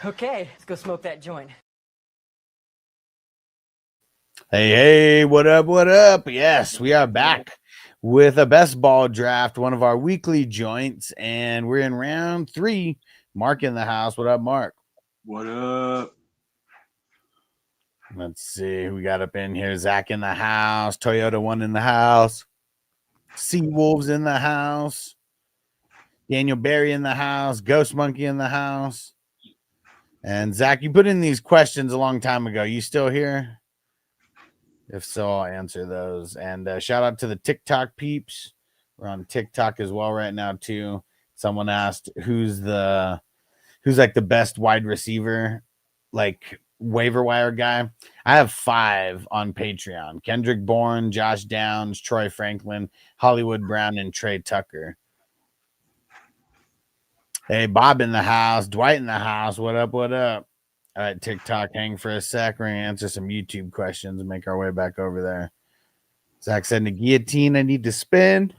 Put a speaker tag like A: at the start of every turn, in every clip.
A: Okay, let's go smoke that joint.
B: Hey, what up, what up? Yes, we are back with a best ball draft, one of our weekly joints, and we're in round 3. Mark in the house. What up, Mark?
C: What up?
B: Let's see who we got up in here. Zach in the house. Toyota 1 in the house. Sea Wolves in the house. Daniel Barry in the house. Ghost Monkey in the house. And Zach, you put in these questions a long time ago. You still here? If so, I'll answer those. And shout out to the TikTok peeps. We're on TikTok as well right now too. Someone asked who's like the best wide receiver, like waiver wire guy. I have 5 on Patreon: Kendrick Bourne, Josh Downs, Troy Franklin, Hollywood Brown, and Trey Tucker. Hey, Bob in the house, Dwight in the house. What up? What up? All right, TikTok, hang for a sec. We're going to answer some YouTube questions and make our way back over there. Zach said, in the guillotine I need to spend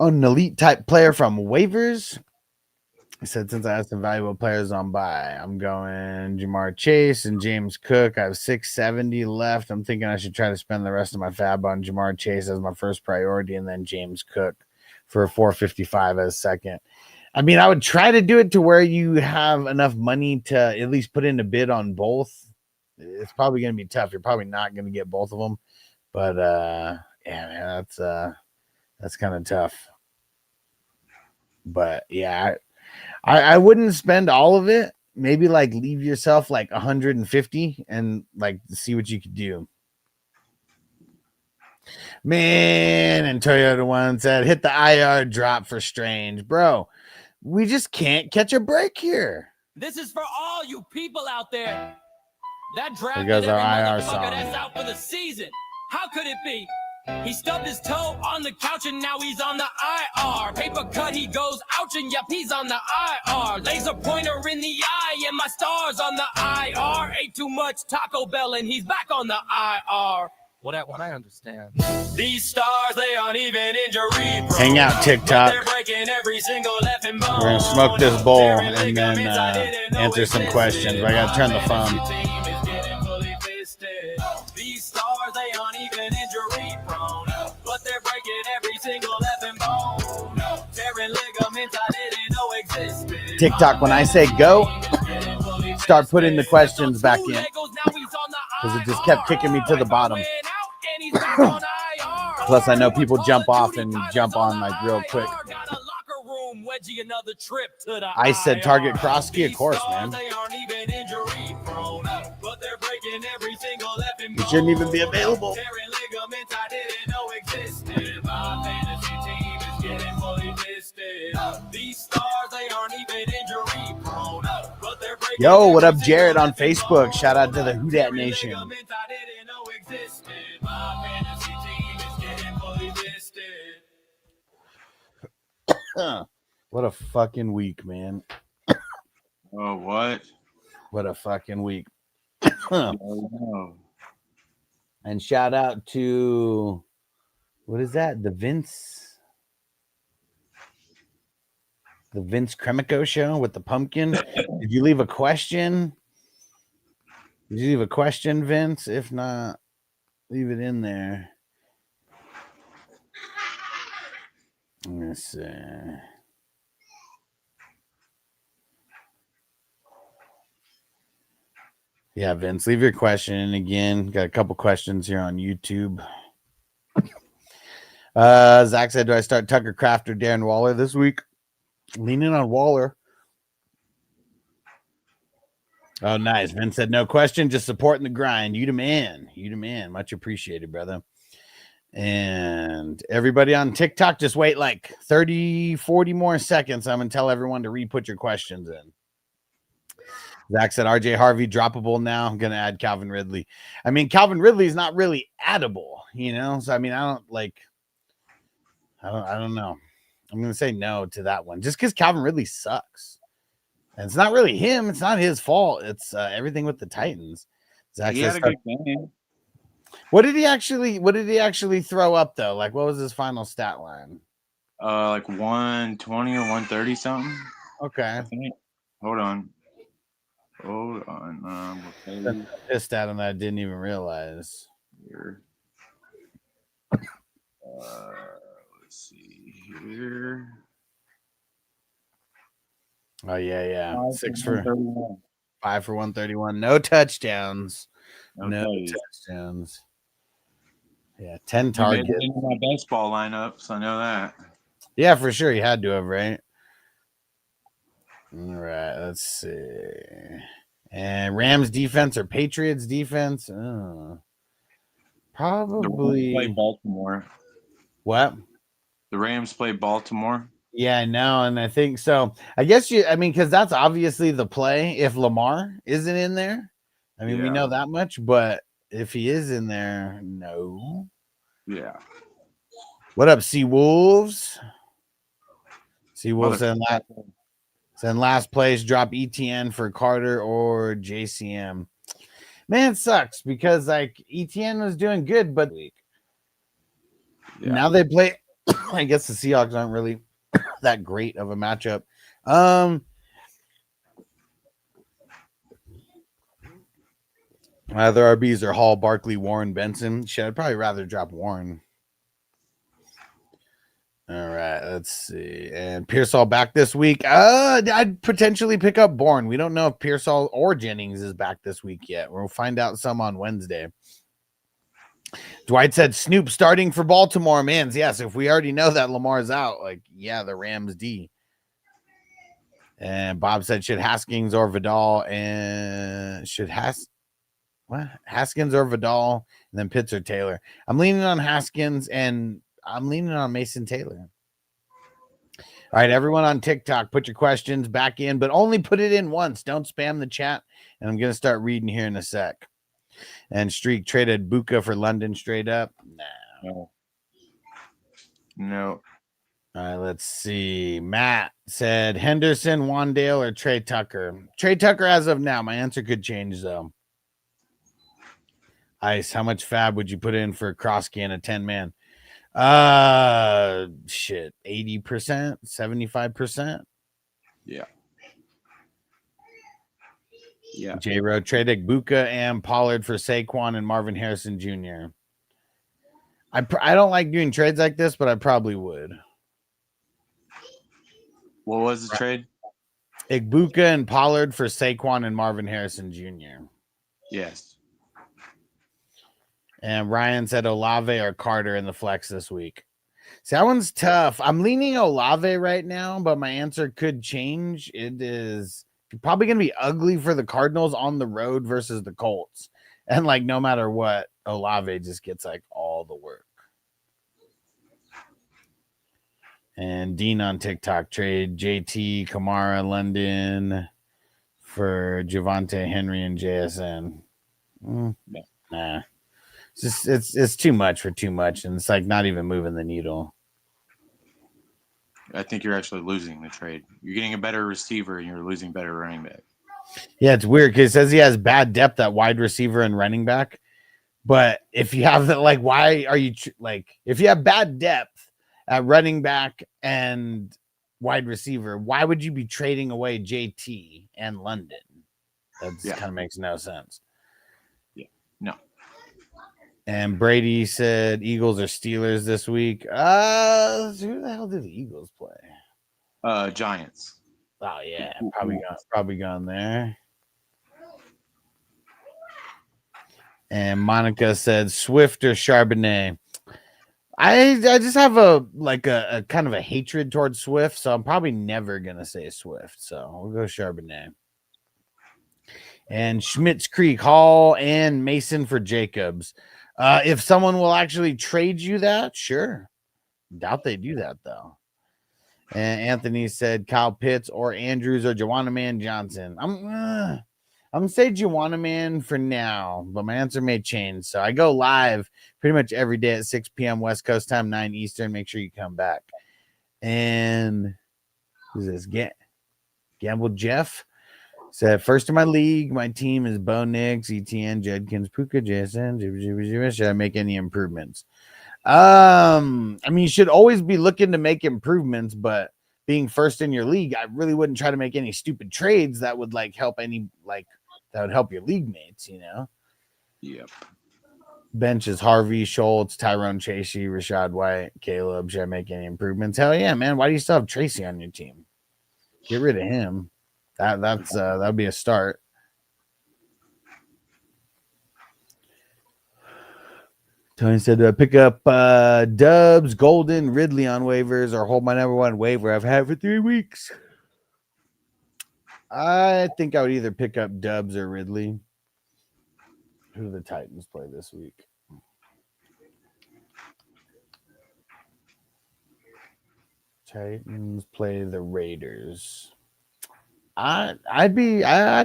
B: on an elite type player from waivers. He said, since I have some valuable players on buy, I'm going Jamar Chase and James Cook. I have 670 left. I'm thinking I should try to spend the rest of my fab on Jamar Chase as my first priority and then James Cook for a 455 as second. I mean, I would try to do it to where you have enough money to at least put in a bid on both. It's probably going to be tough. You're probably not going to get both of them. But, yeah, man, that's kind of tough. But, yeah, I wouldn't spend all of it. Maybe, like, leave yourself, like, 150 and, like, see what you could do. Man, and Toyota 1 said, hit the IR drop for Strange. Bro, we just can't catch a break here.
D: This is for all you people out there that drafted
B: There goes
D: every
B: our IR
D: motherfucker
B: song.
D: that's out for the season. How could it be? He stubbed his toe on the couch and now he's on the IR. Paper cut, he goes ouch and yep, he's on the IR. Laser pointer in the eye and my star's on the IR. Ate too much Taco Bell and he's back on the IR. Well, that one I understand. These stars, they aren't even injury prone.
B: Hang out, TikTok.
D: They're breaking every single effing bone.
B: We're going to smoke this bowl and then answer some questions. But I got to turn the phone.
D: These stars, they aren't even injury prone. But they're breaking every single effing bone. Tearing ligaments I didn't know existed.
B: TikTok, when I say go, start putting the questions back in. Because it just kept kicking me to the bottom. Plus, I know people jump off and jump on like real quick. I said target Krosky, of course, man. He shouldn't even be available. Yo, what up, Jared on Facebook? Shout out to the Who Dat Nation. What a fucking week, man.
C: Oh, what?
B: What a fucking week.
C: Oh,
B: And shout out to, what is that? The Vince Kremico show with the pumpkin. Did you leave a question? Did you leave a question, Vince? If not, leave it in there. Let's see. Yeah, Vince, leave your question in again. Got a couple questions here on YouTube. Zach said, do I start Tucker Kraft or Darren Waller this week? Leaning on Waller. Oh, nice. Vince said, no question, just supporting the grind. You the man. You the man. Much appreciated, brother. And everybody on TikTok, just wait like 30, 40 more seconds. I'm going to tell everyone to re-put your questions in. Zach said, RJ Harvey droppable now. I'm going to add Calvin Ridley. I mean, Calvin Ridley is not really addable, you know? So, I mean, I don't know. I'm going to say no to that one just because Calvin Ridley sucks. And it's not really him. It's not his fault. It's everything with the Titans. Zach
C: he
B: says,
C: had a good game.
B: What did he actually throw up though? Like, what was his final stat line?
C: Like 120 or 130 something.
B: Okay.
C: I think. Hold on. Hold on. Okay.
B: Pissed at him that I didn't even realize.
C: Here. Let's see here.
B: Oh yeah.
C: 131.
B: 5 for 131. No touchdowns. No
C: Okay.
B: touchdowns. Yeah, 10
C: You made
B: targets.
C: it into my baseball lineup, so I know that.
B: Yeah, for sure. You had to have, right? All right, let's see. And Rams defense or Patriots defense?
C: The Rams play
B: Probably.
C: Baltimore.
B: What?
C: The Rams play Baltimore.
B: Yeah, I know. And I think so. I guess because that's obviously the play if Lamar isn't in there. I mean, we
C: Yeah.
B: know that much, but if he is in there, no.
C: Yeah.
B: What up, Sea Wolves? Sea Wolves in last place, drop ETN for Carter or JCM. Man, it sucks because like ETN was doing good, but now they play. I guess the Seahawks aren't really that great of a matchup. Other RBs are Hall, Barkley, Warren, Benson. Shit, I'd probably rather drop Warren. All right, let's see. And Pearsall back this week. I'd potentially pick up Bourne. We don't know if Pearsall or Jennings is back this week yet. We'll find out some on Wednesday. Dwight said Snoop starting for Baltimore. Man, yes, if we already know that Lamar's out, like, yeah, the Rams D. And Bob said should Haskins or Vidal and Haskins or Vidal and then Pitts or Taylor. I'm leaning on Haskins and I'm leaning on Mason Taylor. All right, everyone on TikTok, put your questions back in, but only put it in once. Don't spam the chat. And I'm going to start reading here in a sec. And Streak traded Buka for London straight up.
C: No.
B: All right, let's see. Matt said Henderson, Wandale, or Trey Tucker. Trey Tucker as of now. My answer could change, though. Ice, how much fab would you put in for Krosky and a 10-man? Shit, 80%, 75%.
C: Yeah.
B: J-Road traded Buka and Pollard for Saquon and Marvin Harrison Jr. I don't like doing trades like this, but I probably would.
C: What was the trade?
B: Igbuka and Pollard for Saquon and Marvin Harrison Jr.
C: Yes.
B: And Ryan said Olave or Carter in the flex this week. See, that one's tough. I'm leaning Olave right now, but my answer could change. It is probably going to be ugly for the Cardinals on the road versus the Colts. And like, no matter what, Olave just gets like all the work. And Dean on TikTok trade JT, Kamara, London for Javonte, Henry, and JSN. Nah. It's too much for too much, and it's like not even moving the needle.
C: I think you're actually losing the trade. You're getting a better receiver, and you're losing better running back.
B: Yeah, it's weird because it says he has bad depth at wide receiver and running back. But if you have that, like, why are you if you have bad depth at running back and wide receiver, why would you be trading away JT and London? That kind of makes no sense.
C: Yeah, no.
B: And Brady said Eagles or Steelers this week. Who the hell did the Eagles play?
C: Giants.
B: Oh yeah, probably gone there. And Monica said Swift or Charbonnet. I just have a kind of a hatred towards Swift, so I'm probably never gonna say Swift. So we'll go Charbonnet. And Schmitz Creek, Hall, and Mason for Jacobs. If someone will actually trade you that, sure. Doubt they do that though. And Anthony said Kyle Pitts or Andrews or Joanna Man Johnson. I'm gonna say Joanna Man for now, but my answer may change. So I go live pretty much every day at 6 p.m. West Coast time, 9 Eastern. Make sure you come back. And who's this? Gamble Jeff said, first in my league, my team is Bo Nix, ETN, Judkins, Puka, JSN. Should I make any improvements? I mean, you should always be looking to make improvements, but being first in your league, I really wouldn't try to make any stupid trades that would like help that would help your league mates, you know.
C: Yep.
B: Bench is Harvey, Schultz, Tyrone Chasey, Rashad White, Caleb. Should I make any improvements? Hell yeah, man. Why do you still have Tracy on your team? Get rid of him. That'd be a start. Tony said pick up Dubs, Golden, Ridley on waivers, or hold my number one waiver I've had for 3 weeks. I think I would either pick up Dubs or Ridley. Who do the Titans play this week? Titans play the Raiders. I'd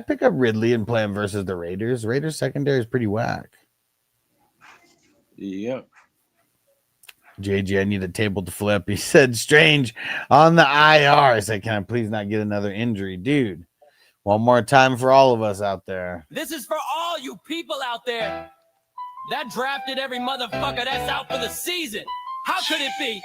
B: pick up Ridley and play him versus the Raiders. Raiders secondary is pretty whack.
C: Yep.
B: JG, I need a table to flip. He said Strange on the IR. I said, can I please not get another injury? Dude, one more time for all of us out there.
D: This is for all you people out there that drafted every motherfucker that's out for the season. How could it be?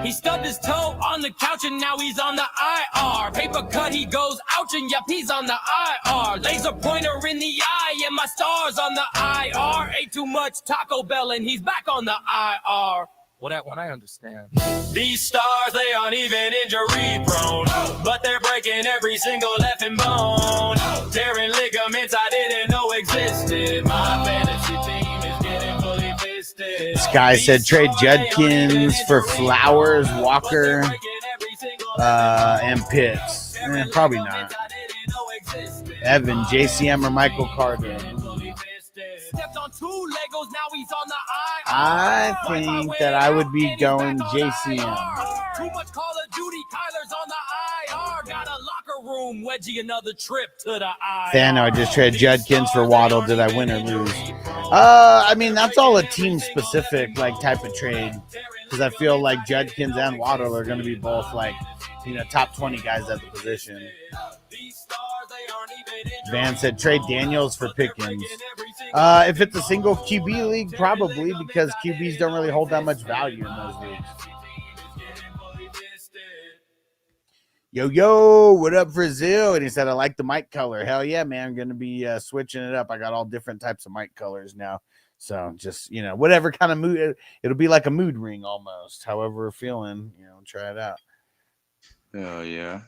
D: He stubbed his toe on the couch and now he's on the IR. Paper cut, he goes ouch and yep, he's on the IR. Laser pointer in the eye and my star's on the IR. Ate too much Taco Bell and he's back on the IR. Well, that one I understand. These stars, they aren't even injury prone, but they're breaking every single effing bone. Tearing ligaments I didn't know existed. My fantasy team is getting fully fisted.
B: Sky said trade Judkins for Flowers, Walker, and Pitts. Probably not. Evan, JCM, or Michael Carter.
D: Stepped on 2 Legos, now he's on the IR.
B: I think that I would be going JCM.
D: Too much Call of Duty, Kyler's on the IR. Got a locker room, wedgie another trip to the IR.
B: Thano, I just traded Judkins for Waddle. Did I win or lose? I mean, that's all a team specific like type of trade. Because I feel like Judkins and Waddle are going to be both like, you know, top 20 guys at the position. Van said trade Daniels for Pickens. If it's a single QB league, probably, because QBs don't really hold that much value in those leagues. Yo, what up, Brazil? And he said, I like the mic color. Hell yeah, man. I'm going to be switching it up. I got all different types of mic colors now. So just, you know, whatever kind of mood, it'll be like a mood ring almost. However we're feeling, you know, try it out.
C: Oh, yeah.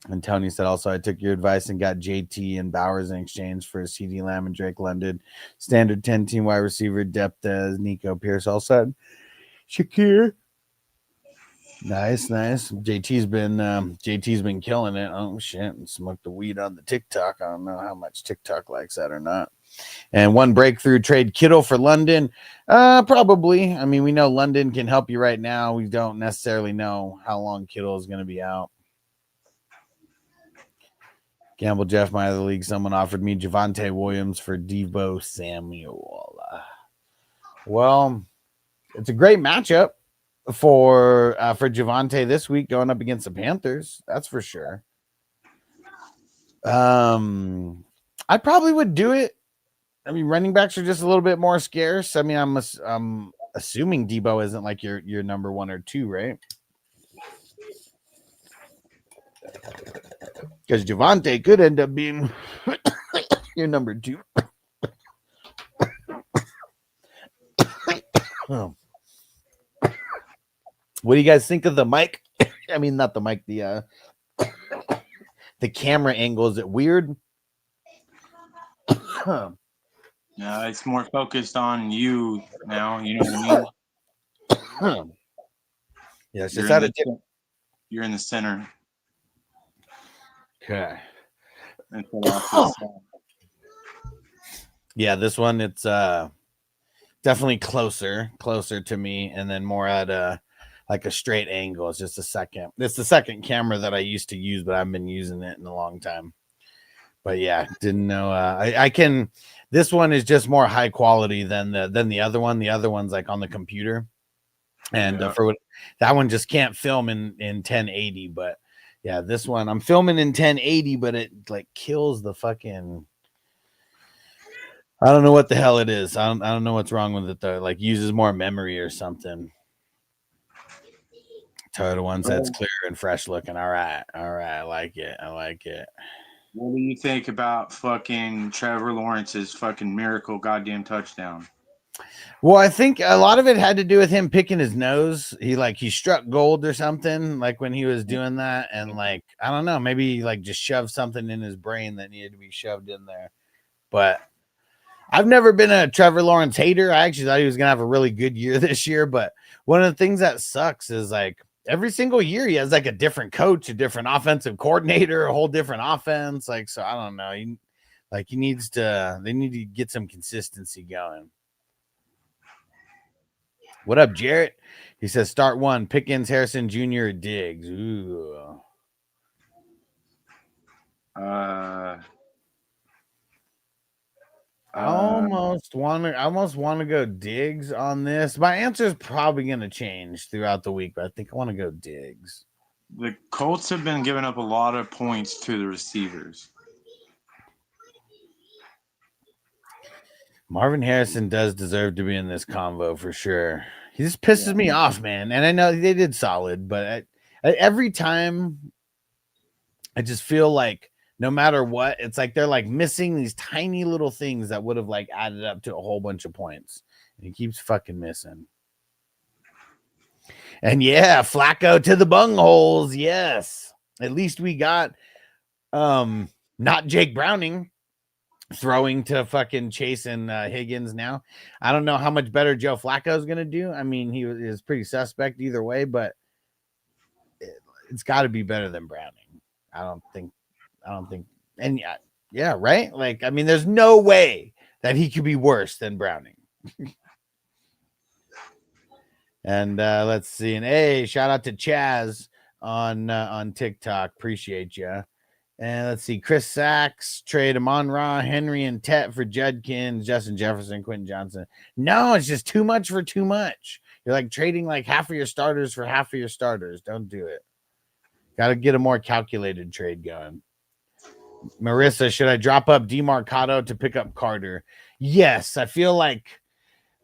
B: And Tony said also, I took your advice and got JT and Bowers in exchange for CD Lamb and Drake London. Standard 10-team wide receiver depth as Nico Pierce all said. Shakir. Nice. JT's been killing it. Oh shit. And smoked the weed on the TikTok. I don't know how much TikTok likes that or not. And one breakthrough trade Kittle for London. Probably. I mean, we know London can help you right now. We don't necessarily know how long Kittle is going to be out. Gamble Jeff, my other league, someone offered me Javonte Williams for Deebo Samuel. Well, it's a great matchup for Javonte this week going up against the Panthers. That's for sure. I probably would do it. I mean, running backs are just a little bit more scarce. I mean, I'm assuming Deebo isn't like your number 1 or 2, right? Because Javonte could end up being your number 2. Oh. What do you guys think of the mic? I mean, not the mic, the camera angle. Is it weird?
C: It's more focused on you now. You know what I mean?
B: Yeah, it's just out of tip.
C: You're in the center.
B: Okay. Yeah, this one it's definitely closer to me, and then more at a straight angle. It's just it's the second camera that I used to use, but I haven't been using it in a long time. But yeah, didn't know. I can. This one is just more high quality than the other one. The other one's like on the computer, and for what that one just can't film in 1080. But Yeah, this one I'm filming in 1080, but it like kills the fucking. I don't know what the hell it is. I don't know what's wrong with it though. Like uses more memory or something. Toyota one says clear and fresh looking. All right. I like it.
C: What do you think about fucking Trevor Lawrence's fucking miracle goddamn touchdown?
B: Well, I think a lot of it had to do with him picking his nose. He struck gold or something like when he was doing that, and like I don't know, maybe like just shoved something in his brain that needed to be shoved in there. But I've never been a Trevor Lawrence hater. I actually thought he was gonna have a really good year this year, but one of the things that sucks is like every single year he has like a different coach, a different offensive coordinator, a whole different offense. Like, so I don't know. They need to get some consistency going. What up, Jarrett? He says start one, Pickens, Harrison Jr., Diggs. Ooh. I almost want to go Diggs on this. My answer is probably going to change throughout the week, but I think I want to go Diggs.
C: The Colts have been giving up a lot of points to the receivers.
B: Marvin Harrison does deserve to be in this convo for sure. He just pisses me off, man. And I know they did solid, but every time I just feel like no matter what, it's like they're like missing these tiny little things that would have like added up to a whole bunch of points. And he keeps fucking missing. And yeah, Flacco to the bungholes. Yes. At least we got not Jake Browning throwing to fucking Chase and Higgins now. I don't know how much better Joe Flacco is going to do. I mean, he is pretty suspect either way, but it's got to be better than Browning. I don't think. And yeah, right? Like, I mean, there's no way that he could be worse than Browning. And let's see. And hey, shout out to Chaz on TikTok. Appreciate you. And let's see. Chris Sachs trade Amon-Ra, Henry, and Tet for Judkins, Justin Jefferson, Quentin Johnson. No, it's just too much for too much. You're like trading like half of your starters for half of your starters. Don't do it. Got to get a more calculated trade going. Marissa, should I drop up DeMarcado to pick up Carter? Yes, I feel like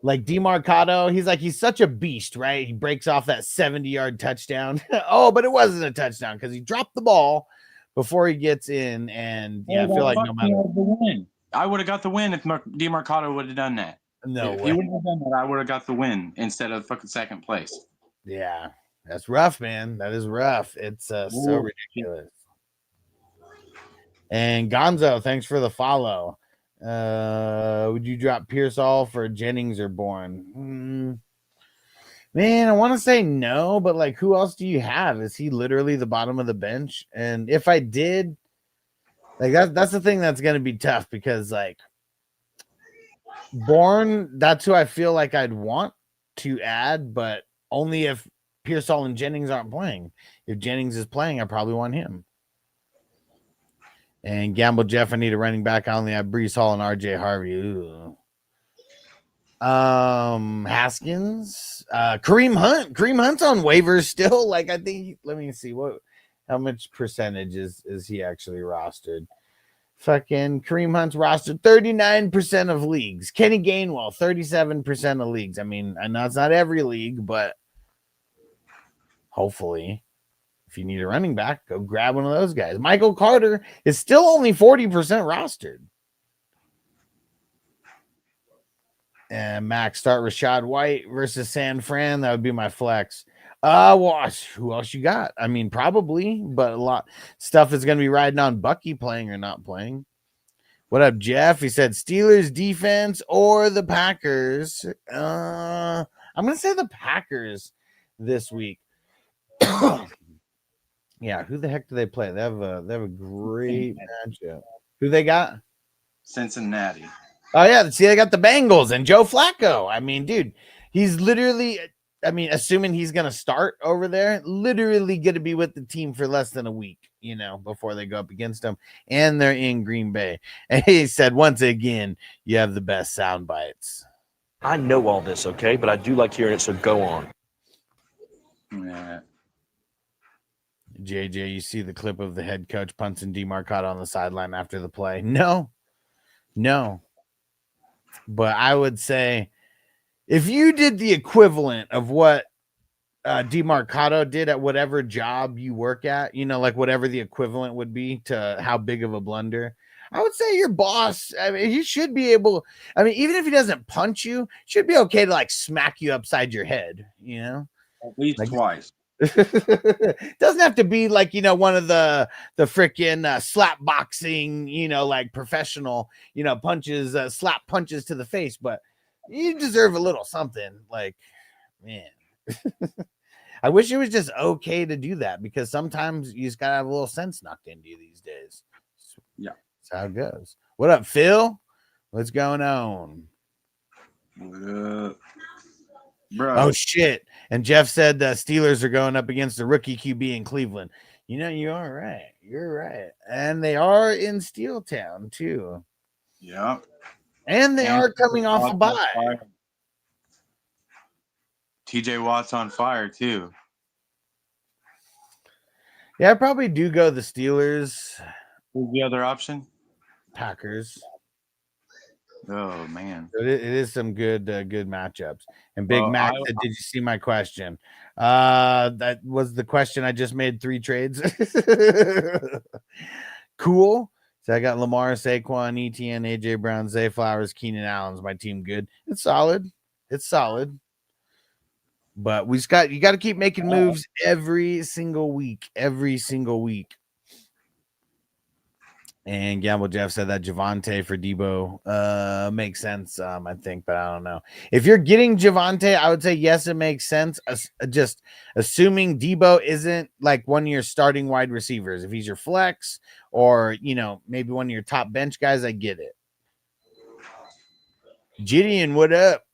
B: DeMarcado, he's such a beast, right? He breaks off that 70-yard touchdown. Oh, but it wasn't a touchdown because he dropped the ball before he gets in, and yeah, I feel like no matter
C: the win, I would have got the win if DeMarcado would have done that.
B: No
C: if
B: way.
C: he would have done that, I would have got the win instead of fucking second place.
B: Yeah, that's rough, man. That is rough. It's so ridiculous. And Gonzo, thanks for the follow. Would you drop Pearsall for Jennings or Bourne? Man, I want to say no, but like, who else do you have? Is he literally the bottom of the bench? And if I did, like, that's the thing that's going to be tough because like Bourne, that's who I feel like I'd want to add, but only if Pearsall and Jennings aren't playing. If Jennings is playing, I probably want him. And Gamble Jeff, I need a running back. I only have Breece Hall and RJ Harvey. Ooh. Haskins, Kareem Hunt. Kareem Hunt's on waivers still. Like, I think, let me see how much percentage is he actually rostered? Fucking Kareem Hunt's rostered 39% of leagues. Kenny Gainwell, 37% of leagues. I mean, I know it's not every league, but hopefully, if you need a running back, go grab one of those guys. Michael Carter is still only 40% rostered. And Max, start Rashad White versus San Fran. That would be my flex. Well, who else you got? I mean, probably, but a lot stuff is going to be riding on Bucky playing or not playing. What up, Jeff? He said Steelers defense or the Packers. I'm going to say the Packers this week. Yeah, who the heck do they play? They have a great matchup. Who they got?
C: Cincinnati.
B: Oh, yeah. See, they got the Bengals and Joe Flacco. I mean, dude, he's literally, I mean, assuming he's going to start over there, literally going to be with the team for less than a week, you know, before they go up against them. And they're in Green Bay. And he said, once again, you have the best sound bites.
E: I know all this, okay? But I do like hearing it, so go on.
C: Yeah.
B: JJ, you see the clip of the head coach punting DeMarcado on the sideline after the play? No. But I would say if you did the equivalent of what DeMarcado did at whatever job you work at, like whatever the equivalent would be to how big of a blunder, I would say your boss, I mean, he should be able, I mean, even if he doesn't punch you, should be okay to like smack you upside your head,
C: At least
B: Like-
C: twice.
B: Doesn't have to be like one of the freaking slap boxing like professional punches, slap punches to the face, but you deserve a little something. Like, man, I wish it was just okay to do that, because sometimes you just gotta have a little sense knocked into you these days.
C: Yeah,
B: that's how it goes. What up, Phil? What's going on?
C: What up, bro?
B: Oh shit! And Jeff said the Steelers are going up against the rookie QB in Cleveland. You are right. You're right. And they are in Steel Town too.
C: Yeah.
B: And they are coming off a bye.
C: TJ Watt's on fire too.
B: Yeah, I probably do go the Steelers.
C: Who's the other option?
B: Packers.
C: Oh man,
B: It is some good matchups. And Big
C: Well,
B: Mac said, "Did you see my question?" That was the question. I just made 3 trades. Cool. So I got Lamar, Saquon, ETN, AJ Brown, Zay Flowers, Keenan Allen's my team. Good. It's solid. But you got to keep making moves every single week. And Gamble Jeff said that Javonte for Debo makes sense, I think, but I don't know. If you're getting Javonte, I would say yes, it makes sense. Just assuming Debo isn't like one of your starting wide receivers. If he's your flex or, maybe one of your top bench guys, I get it. Gideon, what up?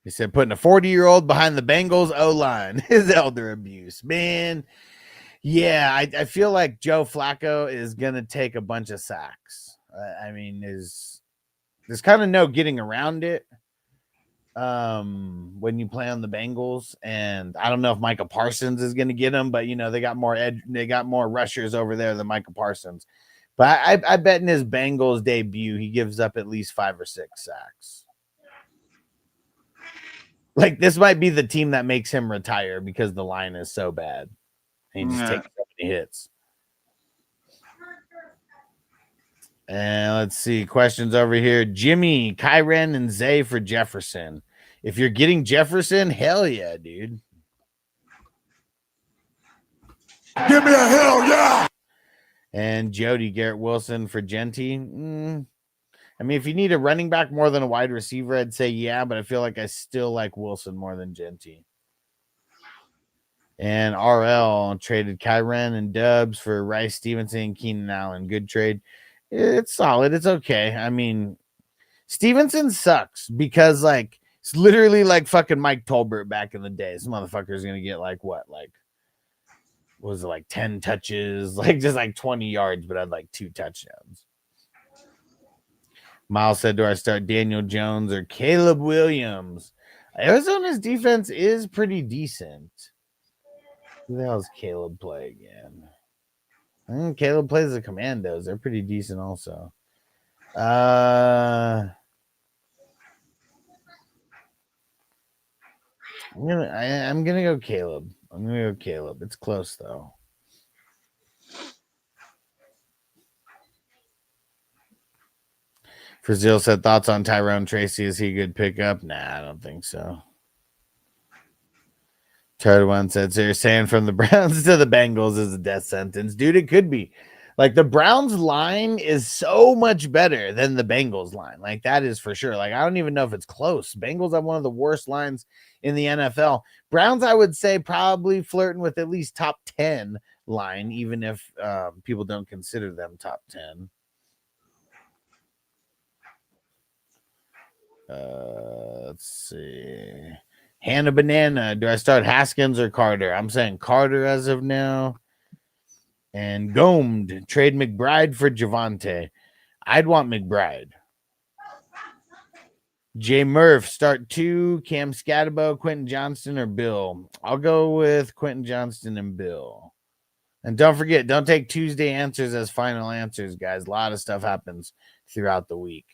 B: He said putting a 40-year-old behind the Bengals O-line is elder abuse. Man, yeah, I feel like Joe Flacco is going to take a bunch of sacks. I mean, there's kind of no getting around it when you play on the Bengals. And I don't know if Micah Parsons is going to get him, but, they got more rushers over there than Micah Parsons. But I bet in his Bengals debut, he gives up at least 5 or 6 sacks. Like, this might be the team that makes him retire because the line is so bad. He just takes so many hits. And let's see. Questions over here. Jimmy, Kyren, and Zay for Jefferson. If you're getting Jefferson, hell yeah, dude.
F: Give me a hell yeah.
B: And Jody, Garrett Wilson for Genty. I mean, if you need a running back more than a wide receiver, I'd say yeah, but I feel like I still like Wilson more than Genty. And RL traded Kyren and Dubs for Rice, Stevenson, and Keenan Allen. Good trade. It's solid. It's okay. I mean, Stevenson sucks because, like, it's literally like fucking Mike Tolbert back in the day. This motherfucker is going to get, like, what was it, like 10 touches? Like, just like 20 yards, but had like 2 touchdowns. Miles said, do I start Daniel Jones or Caleb Williams? Arizona's defense is pretty decent. Who the hell does Caleb play again? I think Caleb plays the Commandos. They're pretty decent also. I'm gonna go Caleb. It's close though. Brazil said thoughts on Tyrone Tracy. Is he a good pickup? Nah, I don't think so. Third one said, so you're saying from the Browns to the Bengals is a death sentence? Dude, it could be. Like, the Browns line is so much better than the Bengals line. Like, that is for sure. Like, I don't even know if it's close. Bengals have one of the worst lines in the NFL. Browns, I would say, probably flirting with at least top 10 line, even if people don't consider them top 10. Let's see. Hannah Banana. Do I start Haskins or Carter? I'm saying Carter as of now. And Gomed. Trade McBride for Javonte. I'd want McBride. Jay Murph, start 2. Cam Scatabo, Quentin Johnston, or Bill? I'll go with Quentin Johnston and Bill. And don't forget, don't take Tuesday answers as final answers, guys. A lot of stuff happens throughout the week.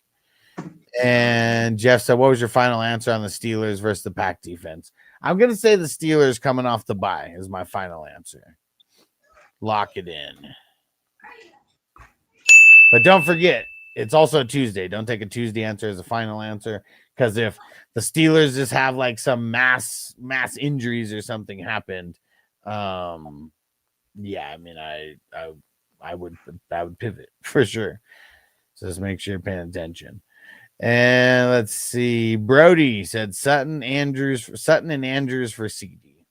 B: And Jeff said, what was your final answer on the Steelers versus the Pack defense? I'm going to say the Steelers coming off the bye is my final answer. Lock it in. But don't forget, it's also Tuesday. Don't take a Tuesday answer as a final answer, because if the Steelers just have like some mass injuries or something happened, yeah, I mean, I would pivot for sure. So just make sure you're paying attention. And let's see. Brody said Sutton and Andrews for CD.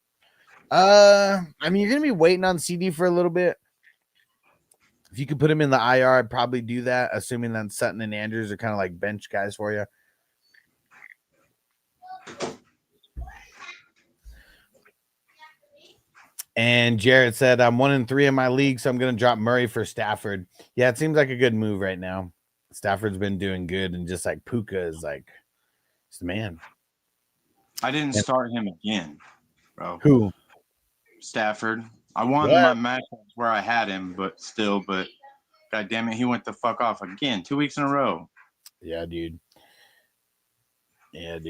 B: I mean, you're gonna be waiting on CD for a little bit. If you could put him in the IR, I'd probably do that, assuming that Sutton and Andrews are kind of like bench guys for you. And Jared said, I'm 1-3 in my league, so I'm going to drop Murray for Stafford. Yeah, it seems like a good move right now. Stafford's been doing good, and just like Puka is like, it's the man.
C: I didn't start him again, bro.
B: Who?
C: Stafford. I won my matchups where I had him, but God damn it, he went the fuck off again 2 weeks in a row.
B: Yeah, dude. Hell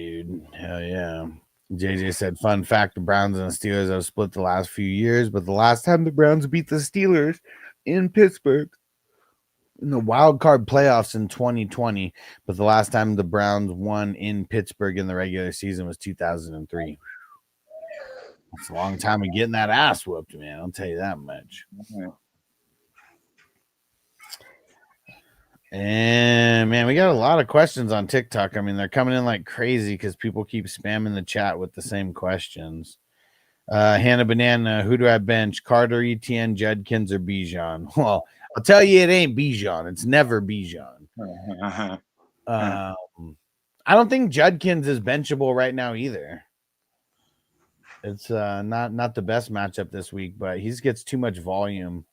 B: yeah. JJ said, fun fact, the Browns and the Steelers have split the last few years, but the last time the Browns beat the Steelers in Pittsburgh in the wild card playoffs in 2020, but the last time the Browns won in Pittsburgh in the regular season was 2003. It's a long time of getting that ass whooped, man. I'll tell you that much.
C: Okay.
B: And man, we got a lot of questions on TikTok. I mean, they're coming in like crazy because people keep spamming the chat with the same questions. Hannah Banana, who do I bench? Carter, Etienne, Judkins, or Bijan? Well, I'll tell you, it ain't Bijan. It's never Bijan. I don't think Judkins is benchable right now either. It's not the best matchup this week, but he gets too much volume.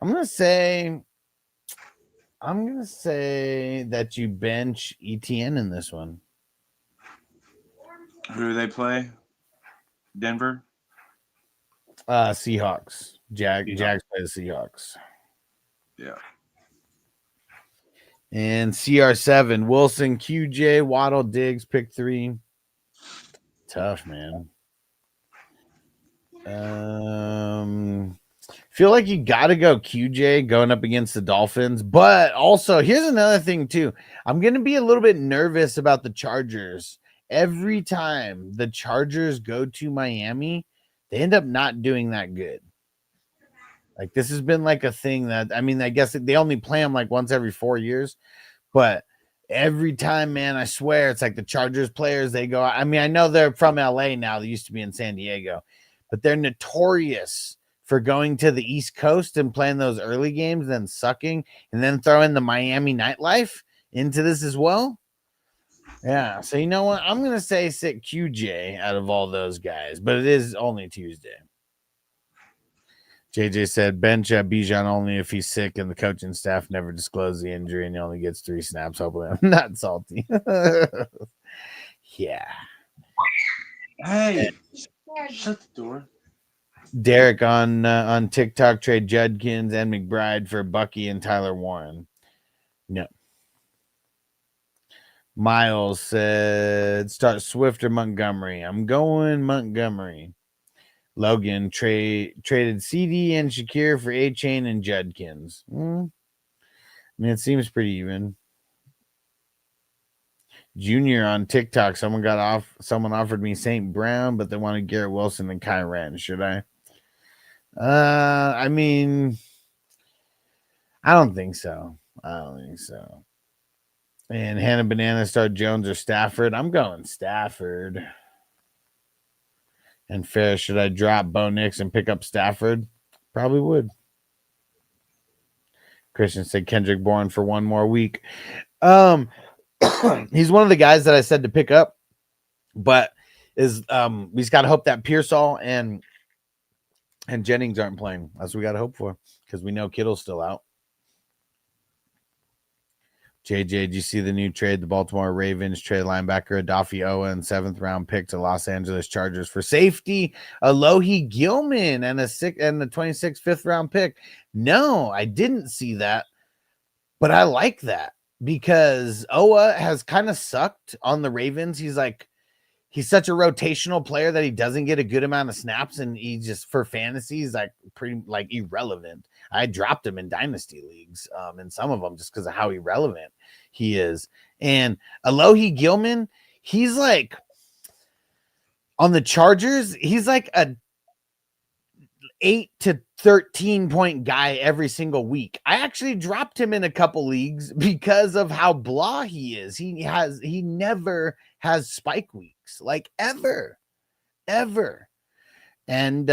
B: I'm gonna say that you bench ETN in this one.
C: Who do they play? Denver?
B: Seahawks. Jags play the Seahawks.
C: Yeah.
B: And CR7, Wilson, QJ, Waddle, Diggs, pick 3. Tough, man. Feel like you got to go QJ going up against the Dolphins. But also, here's another thing, too. I'm going to be a little bit nervous about the Chargers. Every time the Chargers go to Miami, they end up not doing that good. Like, this has been like a thing that, I mean, I guess they only play them like once every 4 years. But every time, man, I swear, it's like the Chargers players, they go. I mean, I know they're from LA now. They used to be in San Diego. But they're notorious for going to the East Coast and playing those early games, then sucking, and then throwing the Miami nightlife into this as well. Yeah, so you know what? I'm going to say sit QJ out of all those guys, but it is only Tuesday. JJ said bench Bijan only if he's sick and the coaching staff never disclosed the injury and he only gets 3 snaps. Hopefully I'm not salty. Yeah.
C: Hey, shut the door.
B: Derek on TikTok, trade Judkins and McBride for Bucky and Tyler Warren. No. Miles said start Swift or Montgomery. I'm going Montgomery. Logan traded CD and Shakir for A-Chain and Judkins. I mean, it seems pretty even. Junior on TikTok, someone offered me St. Brown, but they wanted Garrett Wilson and Kyren. Should I? I mean, I don't think so. And Hannah Banana start Jones or Stafford. I'm going Stafford. And Ferris, should I drop Bo Nix and pick up Stafford? Probably would. Christian said Kendrick Bourne for 1 more week. He's one of the guys that I said to pick up, but he's got to hope that Pearsall and Jennings aren't playing. That's what we got to hope for, because we know Kittle's still out. JJ, did you see the new trade? The Baltimore Ravens trade linebacker Adafi Owen, 7th round pick to Los Angeles Chargers for safety Alohi Gilman and the 26th 5th round pick. No, I didn't see that, but I like that because Owa has kind of sucked on the Ravens. He's such a rotational player that he doesn't get a good amount of snaps, and he just for fantasy he's like pretty like irrelevant. I dropped him in dynasty leagues, in some of them just because of how irrelevant he is. And Alohi Gilman, he's like on the Chargers, he's like a 8 to 13 point guy every single week. I actually dropped him in a couple leagues because of how blah he is. He never has spike weeks, like ever. And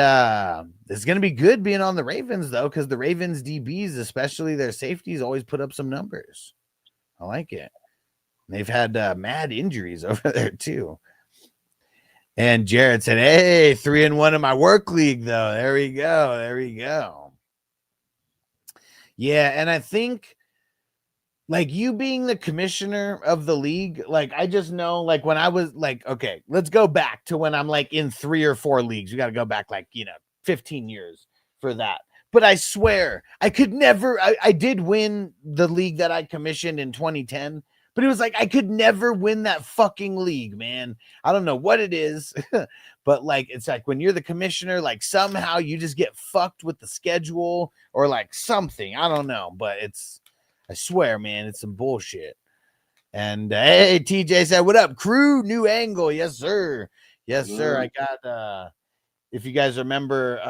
B: it's going to be good being on the Ravens, though, because the Ravens DBs, especially their safeties, always put up some numbers. I like it. They've had mad injuries over there, too. And Jared said, hey, 3-1 in my work league, though. There we go. Yeah, and I think, like, you being the commissioner of the league, like, I just know, like, when I was, like, okay, let's go back to when I'm, like, in 3 or 4 leagues. We got to go back, like, 15 years for that. But I swear, I could never, I did win the league that I commissioned in 2010, but it was like, I could never win that fucking league, man. I don't know what it is, but, like, it's like when you're the commissioner, like, somehow you just get fucked with the schedule or, like, something. I don't know, but I swear, man, it's some bullshit. And hey, TJ said, what up, crew? New angle. Yes, sir. I got if you guys remember,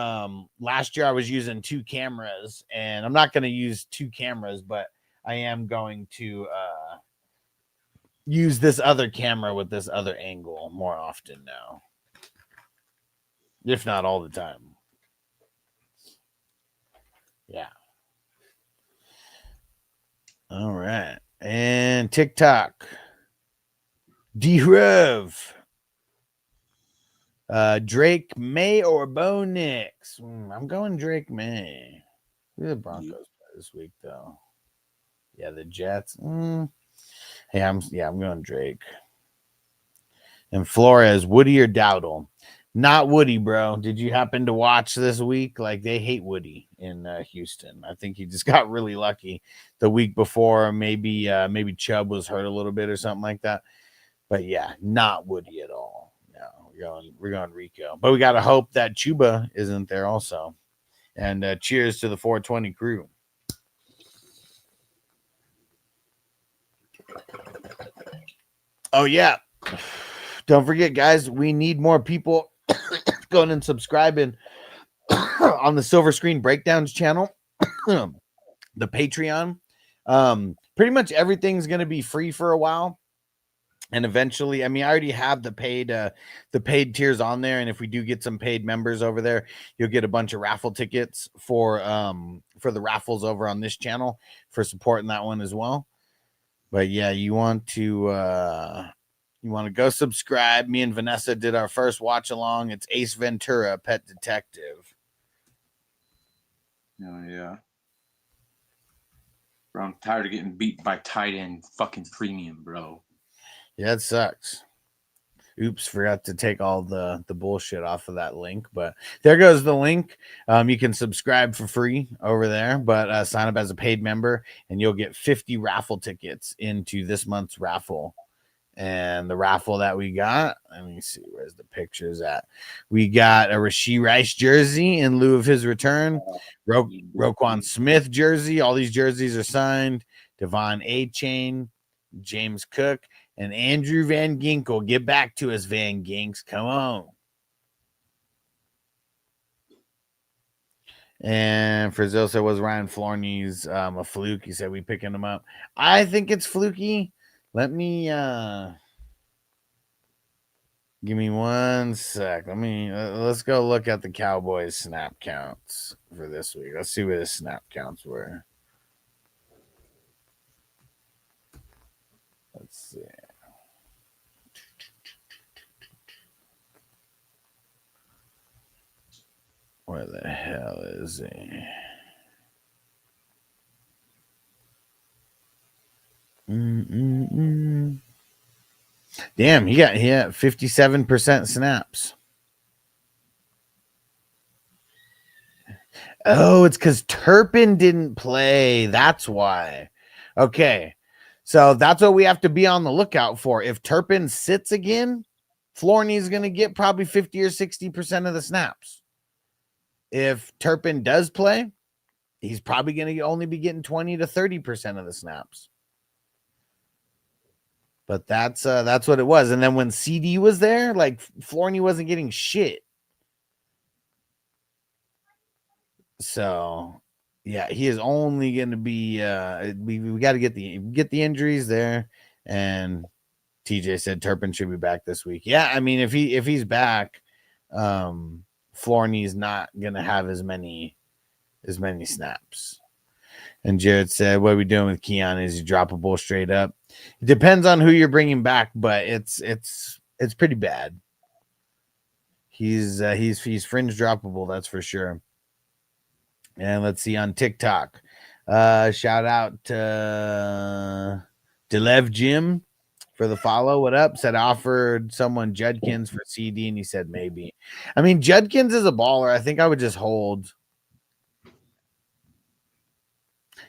B: last year I was using 2 cameras, and I'm not going to use 2 cameras, but I am going to use this other camera with this other angle more often now, if not all the time. Yeah. All right. And TikTok. D-Rev. Drake May or Bo Nix? I'm going Drake May. Who the Broncos play this week, though? Yeah, the Jets. Hey, I'm going Drake. And Flores, Woody or Dowdle? Not Woody, bro. Did you happen to watch this week? Like, they hate Woody in Houston. I think he just got really lucky the week before. Maybe Chubb was hurt a little bit or something like that. But yeah, not Woody at all. No, we're going Rico. But we got to hope that Chuba isn't there also. And cheers to the 420 crew. Oh, yeah. Don't forget, guys, we need more people going and subscribing on the Silver Screen Breakdowns channel, the Patreon. Pretty much everything's going to be free for a while. And eventually, I mean, I already have the paid tiers on there. And if we do get some paid members over there, you'll get a bunch of raffle tickets for the raffles over on this channel for supporting that one as well. But yeah, you want to go subscribe. Me and Vanessa did our first watch along. It's Ace Ventura, Pet Detective.
C: Oh yeah. Bro, I'm tired of getting beat by tight end fucking premium, bro.
B: Yeah, it sucks. Oops, forgot to take all the bullshit off of that link, but there goes the link. You can subscribe for free over there, but sign up as a paid member and you'll get 50 raffle tickets into this month's raffle. And the raffle that we got, let me see, where's the pictures at? We got a Rashee Rice jersey in lieu of his return, Roquan Smith jersey. All these jerseys are signed. Devon A-Chain, James Cook, and Andrew Van Ginkel. Get back to us, Van Ginks. Come on. And Frizil said, was Ryan Florney's a fluke? He said, we picking him up. I think it's fluky. Let me give me 1 sec. Let's go look at the Cowboys snap counts for this week. Let's see where the snap counts were. Let's see. Where the hell is he? Mm-mm-mm. Damn, he got 57% snaps. Oh, it's because Turpin didn't play. That's why. Okay. So that's what we have to be on the lookout for. If Turpin sits again, Florney's going to get probably 50 or 60% of the snaps. If Turpin does play, he's probably going to only be getting 20 to 30% of the snaps. But that's what it was. And then when CD was there, like Florney wasn't getting shit. So yeah, he is only going to be. We got to get the injuries there, and TJ said Turpin should be back this week. Yeah, I mean if he's back, Florney's not going to have as many snaps. And Jared said, "What are we doing with Keon? Is he droppable straight up? It depends on who you're bringing back, but it's pretty bad. He's fringe droppable, that's for sure." And let's see on TikTok. Shout out to Delev Jim for the follow. What up? Said offered someone Judkins for CD, and he said maybe. I mean, Judkins is a baller. I think I would just hold.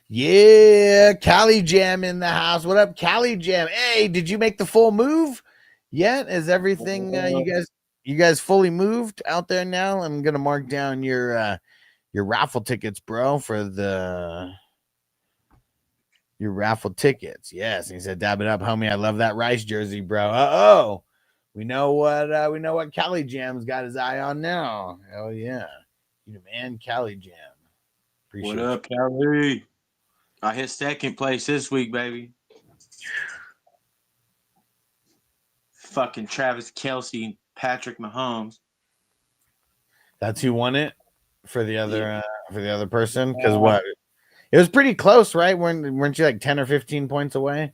B: Yeah, Cali Jam in the house. What up, Cali Jam? Hey, did you make the full move yet? Is everything you guys fully moved out there now? I'm gonna mark down your raffle tickets, bro, for your raffle tickets. Yes, and he said, "Dab it up, homie. I love that Rice jersey, bro." We know what Cali Jam's got his eye on now. Hell yeah, you man, Cali Jam. Appreciate
C: What up, Cali? I hit second place this week, baby. Fucking Travis Kelce, Patrick Mahomes.
B: That's who won it for the other person. Because what? It was pretty close, right? Weren't you like 10 or 15 points away?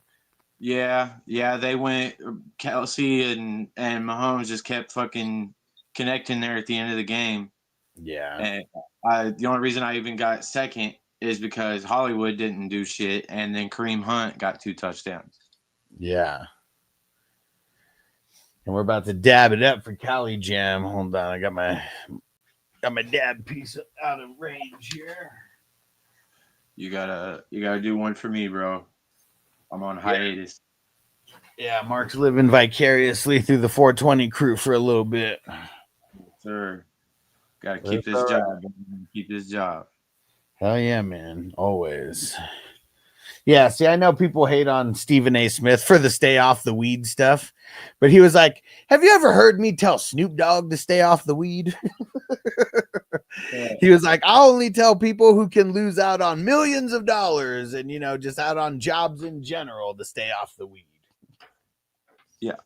C: Yeah. They went. Kelce and Mahomes just kept fucking connecting there at the end of the game.
B: Yeah.
C: And the only reason I even got second is because Hollywood didn't do shit, and then Kareem Hunt got 2 touchdowns.
B: Yeah. And we're about to dab it up for Cali Jam. Hold on, I got my dab piece out of range here.
C: You gotta do one for me, bro. I'm on hiatus.
B: Yeah, Mark's living vicariously through the 420 crew for a little bit.
C: Sir, gotta keep this job. Keep this job.
B: Hell yeah, man. Always. Yeah, see, I know people hate on Stephen A. Smith for the stay off the weed stuff, but he was like, "Have you ever heard me tell Snoop Dogg to stay off the weed?" He was like, "I only tell people who can lose out on millions of dollars and, just out on jobs in general to stay off the weed."
C: Yeah.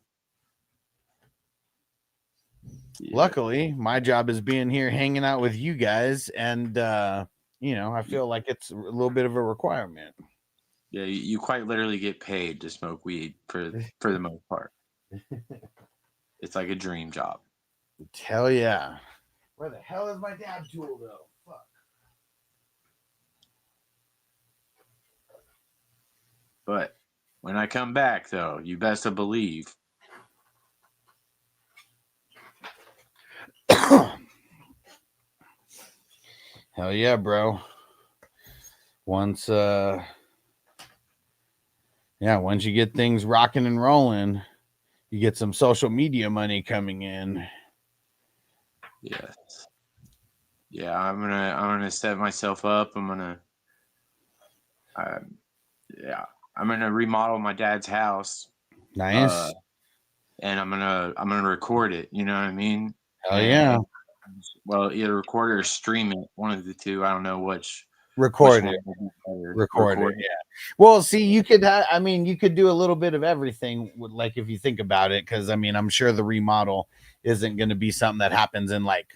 B: Luckily, my job is being here hanging out with you guys, and I feel like it's a little bit of a requirement.
C: Yeah, you quite literally get paid to smoke weed for the most part. It's like a dream job.
B: Hell yeah. Where the hell is my dab tool, though? Fuck.
C: But when I come back, though, you best to believe.
B: Hell yeah, bro. Once you get things rocking and rolling, you get some social media money coming in.
C: Yes. Yeah, I'm gonna set myself up. I'm gonna remodel my dad's house.
B: Nice.
C: And I'm gonna record it. You know what I mean?
B: Hell yeah.
C: Well, either record it or stream it. One of the two. I don't know which.
B: Record it. Yeah. Well, see, you could do a little bit of everything. Like if you think about it, because I'm sure the remodel isn't going to be something that happens in like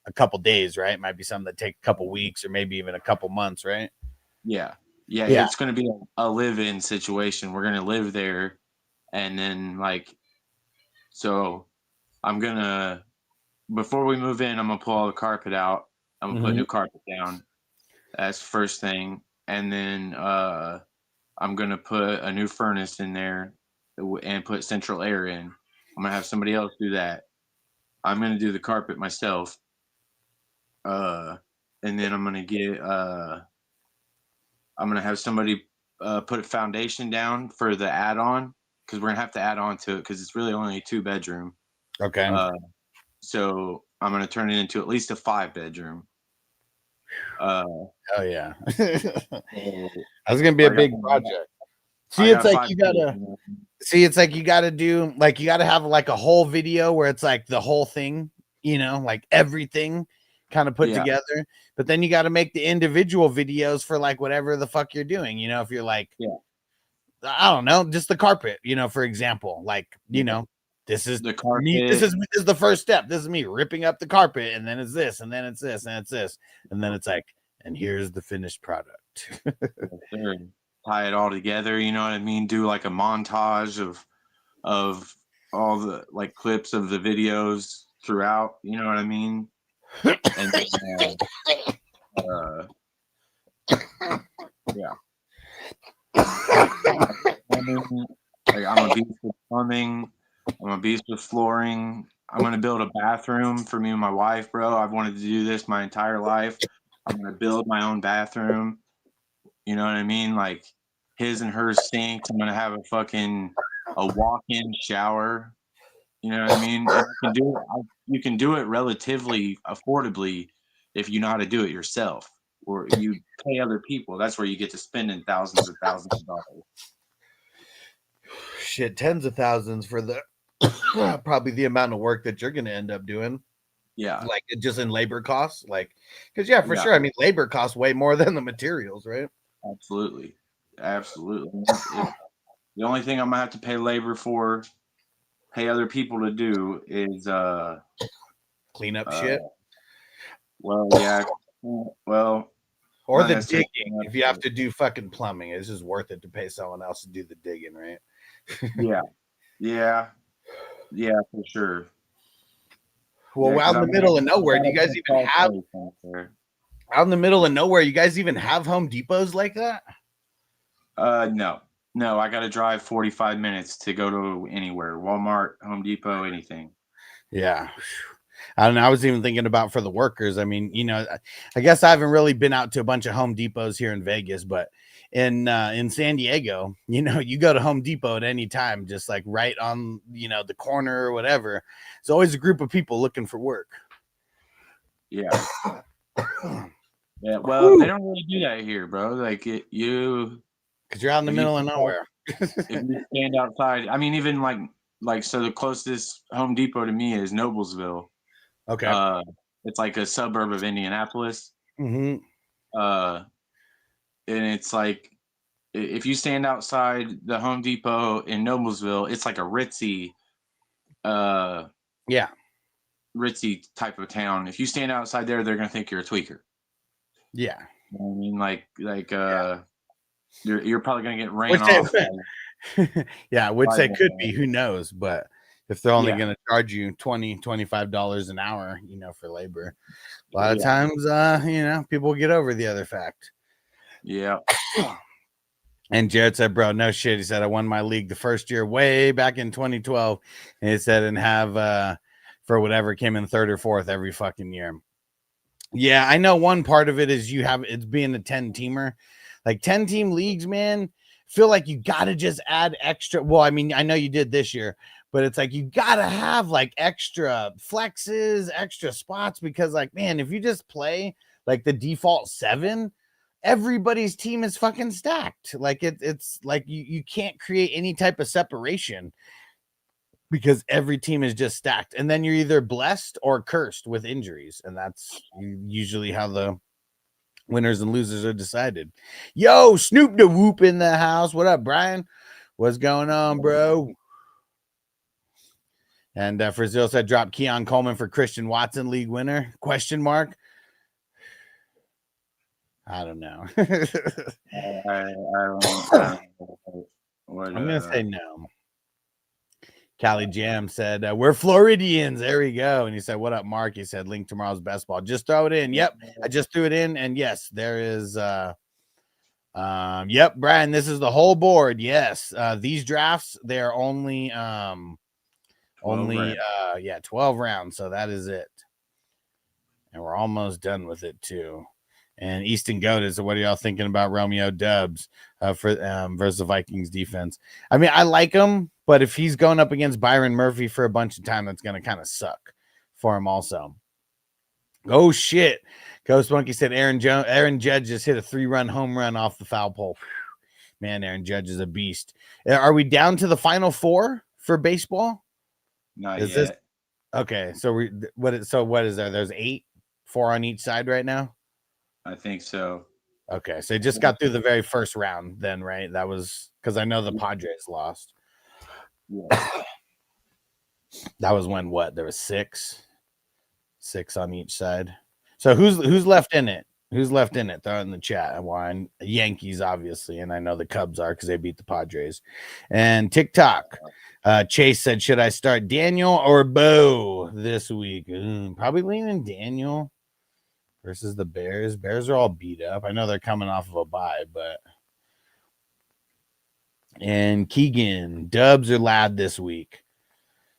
B: a couple days, right? It might be something that takes a couple weeks or maybe even a couple months, right?
C: Yeah. It's going to be a live-in situation. We're going to live there, and then so I'm gonna, before we move in, I'm gonna pull all the carpet out. I'm gonna put new carpet down. That's the first thing. And then I'm I'm gonna put a new furnace in there and put central air in. I'm gonna have somebody else do that. I'm gonna do the carpet myself. And then I'm gonna have somebody put a foundation down for the add-on, because we're gonna have to add on to it because it's really only a 2-bedroom.
B: Okay.
C: So I'm gonna turn it into at least a 5-bedroom.
B: Oh yeah. That's gonna be a big project. See, it's like you gotta do, like, you gotta have like a whole video where it's like the whole thing, like everything kind of put together. But then you got to make the individual videos for like whatever the fuck you're doing. If you're like, I don't know, just the carpet, for example, like, this is
C: the carpet.
B: This is the first step. This is me ripping up the carpet, and then it's this, and then it's this, and it's this, and then it's like, and here's the finished product.
C: Tie it all together, you know what I mean? Do like a montage of all the like clips of the videos throughout, you know what I mean? And then, yeah. Like, I'm a beast with plumbing. I'm a beast with flooring. I'm gonna build a bathroom for me and my wife, bro. I've wanted to do this my entire life. I'm gonna build my own bathroom. You know what I mean? Like his and her sinks. I'm gonna have a walk-in shower. You know what I mean? And you can do it relatively affordably if you know how to do it yourself, or you pay other people. That's where you get to spending thousands of dollars.
B: Shit, tens of thousands for the probably the amount of work that you're gonna end up doing.
C: Yeah,
B: like just in labor costs, like, because for sure. I mean, labor costs way more than the materials, right?
C: Absolutely. The only thing I'm gonna have to pay labor for, pay other people to do, is
B: clean up shit.
C: Well, yeah. Well,
B: or the digging. If you have to do fucking plumbing, it's just worth it to pay someone else to do the digging, right?
C: Yeah, for sure.
B: Well, out in the middle of nowhere, do you guys even have? Out in the middle of nowhere, you guys even have Home Depots like that?
C: No. I got to drive 45 minutes to go to anywhere. Walmart, Home Depot, anything.
B: Yeah. I don't know. I was even thinking about for the workers. I mean, I guess I haven't really been out to a bunch of Home Depots here in Vegas, but in San Diego, you go to Home Depot at any time, just like right on, the corner or whatever. It's always a group of people looking for work.
C: Yeah. Yeah. Well, they don't really do that here, bro. Like because
B: you're out in the middle of nowhere.
C: If you stand outside, I mean, even like so the closest Home Depot to me is Noblesville.
B: Okay.
C: It's like a suburb of Indianapolis.
B: Mm-hmm.
C: And it's like if you stand outside the Home Depot in Noblesville, it's like a ritzy ritzy type of town. If you stand outside there, they're gonna think you're a tweaker.
B: Yeah.
C: You know what I mean, you're probably gonna get ran off.
B: Yeah, which they could be, who knows, but if they're only going to charge you $20-$25 an hour, for labor, a lot of times, people get over the other fact.
C: Yeah.
B: And Jared said, bro, no shit. He said, I won my league the first year way back in 2012. And he said, and have, for whatever, came in third or fourth every fucking year. Yeah, I know one part of it is it's being a 10-teamer. Like 10-team leagues, man, feel like you got to just add extra. Well, I mean, I know you did this year, but it's like you got to have like extra flexes, extra spots, because like, man, if you just play like the default 7, everybody's team is fucking stacked. Like it's like you can't create any type of separation because every team is just stacked. And then you're either blessed or cursed with injuries. And that's usually how the winners and losers are decided. Yo, Snoop the Whoop in the house. What up, Brian? What's going on, bro? And Frazil said, drop Keon Coleman for Christian Watson league winner? Question mark. I don't know.
C: I don't know.
B: I'm going to say no. Callie Jam said, we're Floridians. There we go. And he said, what up, Mark? He said, link tomorrow's best ball. Just throw it in. Yep. I just threw it in. And yes, there is Yep, Brian, this is the whole board. Yes. These drafts, they're only 12 rounds, so that is it. And we're almost done with it too. And Easton Goat is, what are y'all thinking about Romeo Dubs for versus the Vikings defense? I mean, I like him, but if he's going up against Byron Murphy for a bunch of time, that's going to kind of suck for him also. Oh shit. Ghost Monkey said Aaron Judge just hit a 3-run home run off the foul pole. Man, Aaron Judge is a beast. Are we down to the final 4 for baseball?
C: Not
B: Is
C: yet.
B: Okay, so what is there? There's 8, 4 on each side right now.
C: I think so.
B: Okay, so they just got through the very first round then, right? That was because I know the Padres lost.
C: Yeah.
B: That was when what? There was 6 on each side. So who's left in it? Who's left in it? Throw it in the chat. Wine Yankees, obviously, and I know the Cubs are because they beat the Padres. And TikTok. Chase said, should I start Daniel or Bo this week? Probably leaning Daniel versus the Bears. Bears are all beat up. I know they're coming off of a bye, but. And Keegan, Dubs or Lad this week?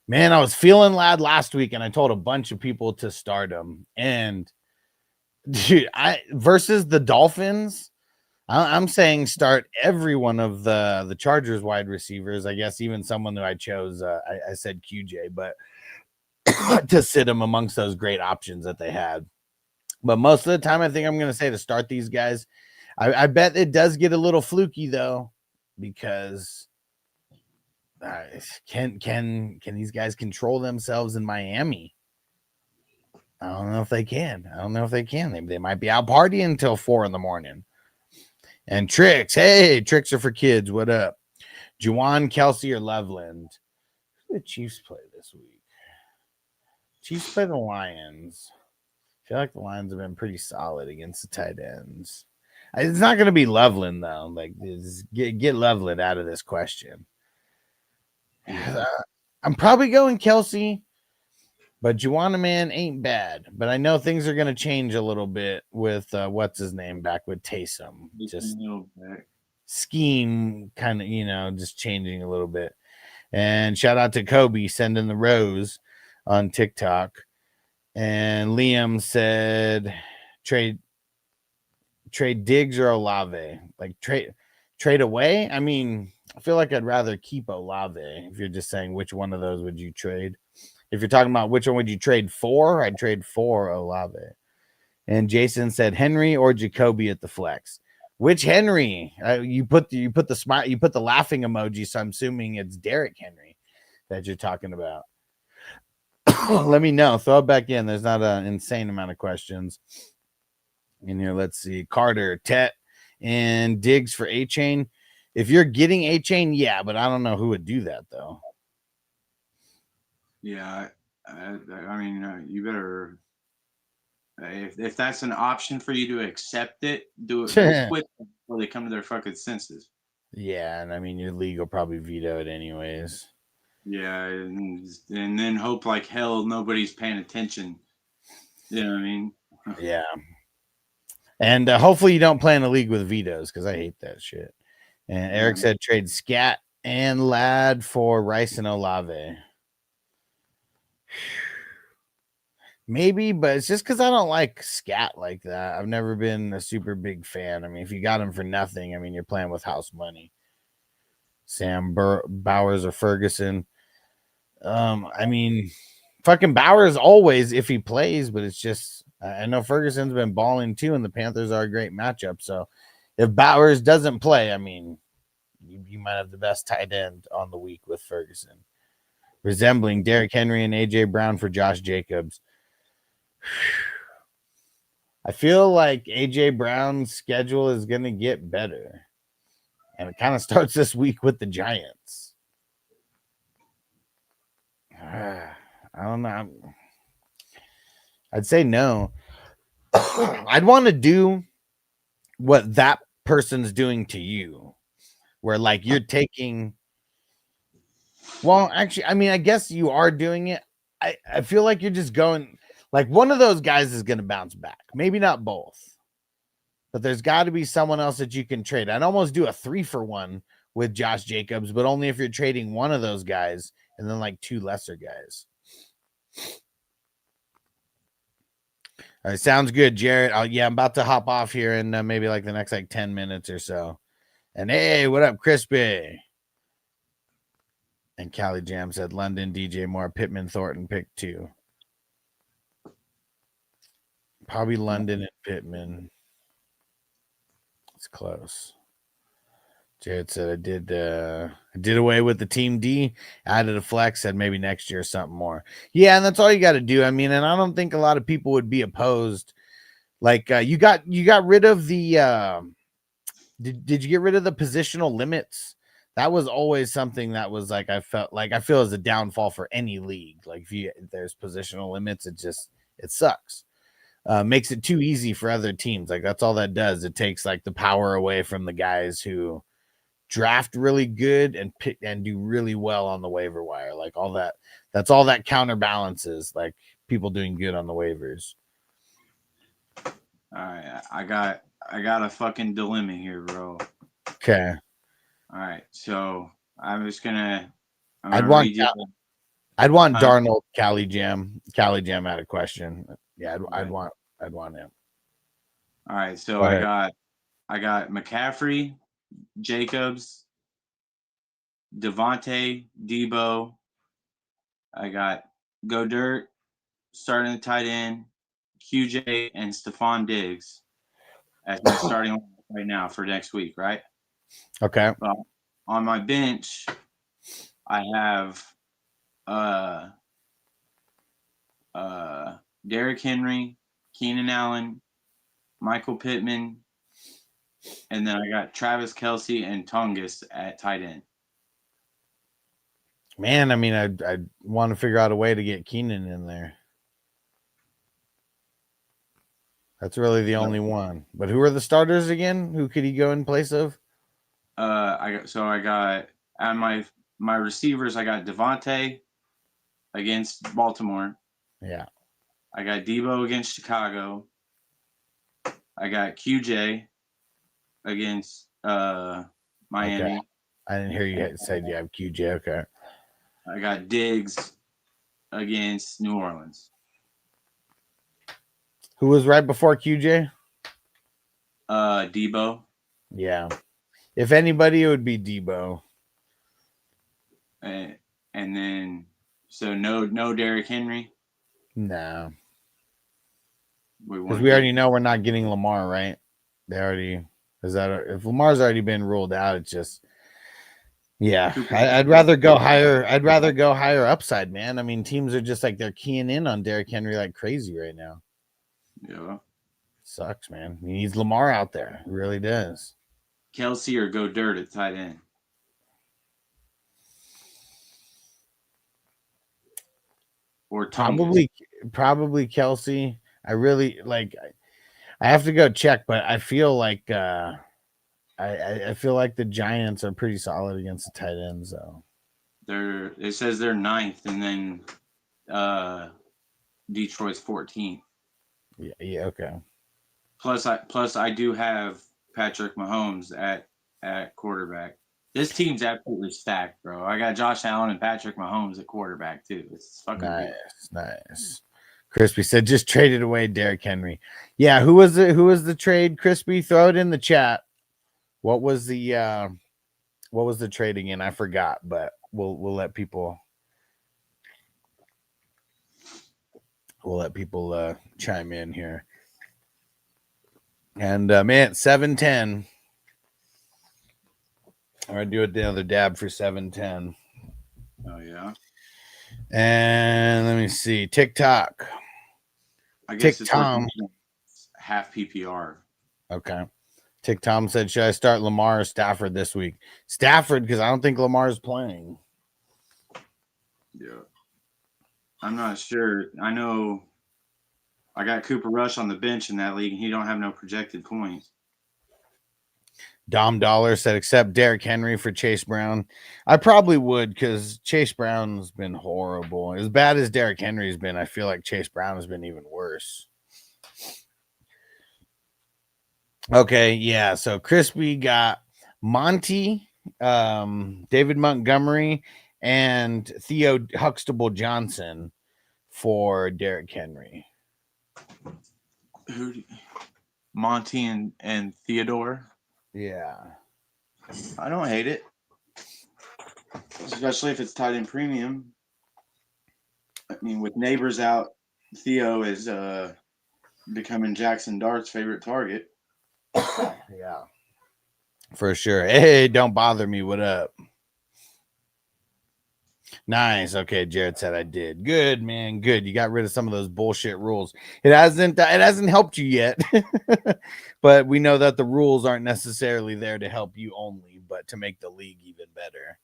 B: Man, I was feeling Lad last week, and I told a bunch of people to start him. And dude, versus the Dolphins, I'm saying start every one of the Chargers wide receivers. I guess even someone that I chose, I said QJ, but to sit him amongst those great options that they had. But most of the time, I think I'm going to say to start these guys. I bet it does get a little fluky though, because can these guys control themselves in Miami? I don't know if they can. They might be out partying until 4 a.m. And Tricks, hey, Tricks are for kids. What up? Juwan, Kelsey, or Loveland? Who did the Chiefs play this week? Chiefs play the Lions. I feel like the Lions have been pretty solid against the tight ends. It's not going to be Loveland, though. Like, get Loveland out of this question. I'm probably going Kelsey, but Juwan, man, ain't bad. But I know things are going to change a little bit with what's his name back with Taysom. Just scheme kind of, just changing a little bit. And shout out to Kobe sending the rose on TikTok. And Liam said trade Diggs or Olave. Like trade away. I mean, I feel like I'd rather keep Olave. If you're just saying which one of those would you trade? If you're talking about which one would you trade for, I'd trade for Olave. And Jason said Henry or Jacoby at the flex. Which Henry? You put the smile, you put the laughing emoji, so I'm assuming it's Derrick Henry that you're talking about. Let me know. Throw it back in. There's not an insane amount of questions in here. Let's see. Carter, Tet, and Diggs for A-Chain. If you're getting A-Chain, yeah, but I don't know who would do that, though.
C: Yeah, I mean, you better, if that's an option for you to accept it, do it quick before they come to their fucking senses.
B: Yeah, and I mean, your league will probably veto it anyways.
C: Yeah, and then hope like hell nobody's paying attention. You know what I mean?
B: Yeah. And hopefully you don't play in a league with vetoes, because I hate that shit. And Eric said trade Scat and Lad for Rice and Olave. Maybe, but it's just because I don't like Scat like that. I've never been a super big fan. I mean, if you got him for nothing, I mean, you're playing with house money. Sam Bowers or Ferguson. I mean, fucking Bowers always if he plays, but it's just I know Ferguson's been balling too, and the Panthers are a great matchup. So if Bowers doesn't play, I mean, you might have the best tight end on the week with Ferguson. Resembling Derrick Henry and A.J. Brown for Josh Jacobs. I feel like A.J. Brown's schedule is going to get better. And it kind of starts this week with the Giants. I don't know. I'd say no. I'd want to do what that person's doing to you, where like you're taking. Well, actually, I mean, I guess you are doing it. I feel like you're just going like one of those guys is going to bounce back. Maybe not both. but there's got to be someone else that you can trade. I'd almost do a 3-for-1 with Josh Jacobs, but only if you're trading one of those guys and then like 2 lesser guys. All right, sounds good, Jared. I'm about to hop off here in maybe like the next like 10 minutes or so. And hey, what up, Crispy? And Cali Jam said London, DJ Moore, Pittman, Thornton, pick 2. Probably London and Pittman. It's close. Jared said I did away with the team D, added a flex, said maybe next year or something more. Yeah, and that's all you got to do. I mean, and I don't think a lot of people would be opposed. Like you got rid of the did you get rid of the positional limits? That was always something that was like I feel is a downfall for any league. Like if there's positional limits, it sucks. Makes it too easy for other teams. Like that's all that does. It takes like the power away from the guys who draft really good and pick and do really well on the waiver wire. Like all that. That's all that counterbalances like people doing good on the waivers.
C: All right, I got a fucking dilemma here, bro.
B: Okay.
C: All right, so I'm gonna
B: I'd want
C: Huh?
B: Darnold, Cali Jam. Cali Jam had a question. Yeah, I'd want him.
C: All right, so
B: Go ahead.
C: I got McCaffrey, Jacobs, Devontae, Debo. I got Godert, starting the tight end, QJ, and Stephon Diggs as my starting right now for next week, right?
B: Okay.
C: On my bench, I have Derrick Henry, Keenan Allen, Michael Pittman, and then I got Travis Kelce and Tungus at tight end.
B: Man, I mean, I want to figure out a way to get Keenan in there. That's really the only one. But who are the starters again? Who could he go in place of?
C: I got on my receivers, I got Devontae against Baltimore.
B: Yeah.
C: I got Debo against Chicago. I got QJ against Miami.
B: Okay. I didn't hear you say you have QJ. Okay.
C: I got Diggs against New Orleans.
B: Who was right before QJ?
C: Debo.
B: Yeah. If anybody, it would be Debo.
C: And then so no Derrick Henry.
B: No. Because
C: We
B: we already know we're not getting Lamar, right? If Lamar's already been ruled out, it's just I'd rather go higher. I'd rather go higher upside, man. I mean, teams are just like they're keying in on Derrick Henry like crazy right now.
C: Yeah.
B: Sucks, man. He needs Lamar out there. It really does.
C: Kelce or Godert at tight end. Or
B: Tungus. Probably Kelce. I really like. I have to go check, but I feel like I feel like the Giants are pretty solid against the tight ends. So
C: it says they're 9th, and then Detroit's 14th.
B: Yeah. Okay.
C: Plus I do have Patrick Mahomes at quarterback. This team's absolutely stacked, bro. I got Josh Allen and Patrick Mahomes at quarterback too. It's fucking
B: nice. Crispy said just traded away Derrick Henry. Yeah, who was the trade? Crispy, throw it in the chat. What was the trade again? I forgot, but we'll let people chime in here. And man, 7:10. I'm gonna do another dab for 7:10.
C: Oh yeah.
B: And let me see. TikTok.
C: I guess it's
B: Tom.
C: Half PPR.
B: Okay. Tick Tom said, should I start Lamar or Stafford this week? Stafford, because I don't think Lamar's playing.
C: Yeah. I'm not sure. I know I got Cooper Rush on the bench in that league, and he don't have no projected points.
B: Dom Dollar said, accept Derrick Henry for Chase Brown. I probably would, because Chase Brown's been horrible. As bad as Derrick Henry's been, I feel like Chase Brown has been even worse. Okay, yeah. So Crispy got Monty, David Montgomery, and Theo Huxtable Johnson for Derrick Henry.
C: Monty and Theodore.
B: Yeah.
C: I don't hate it, especially if it's tied in premium. I mean, with neighbors out, Theo is becoming Jackson Dart's favorite target.
B: Yeah. For sure. Hey, don't bother me. What up? Nice. Okay, Jared said I did. Good, man. Good. You got rid of some of those bullshit rules. It hasn't helped you yet. But we know that the rules aren't necessarily there to help you only, but to make the league even better.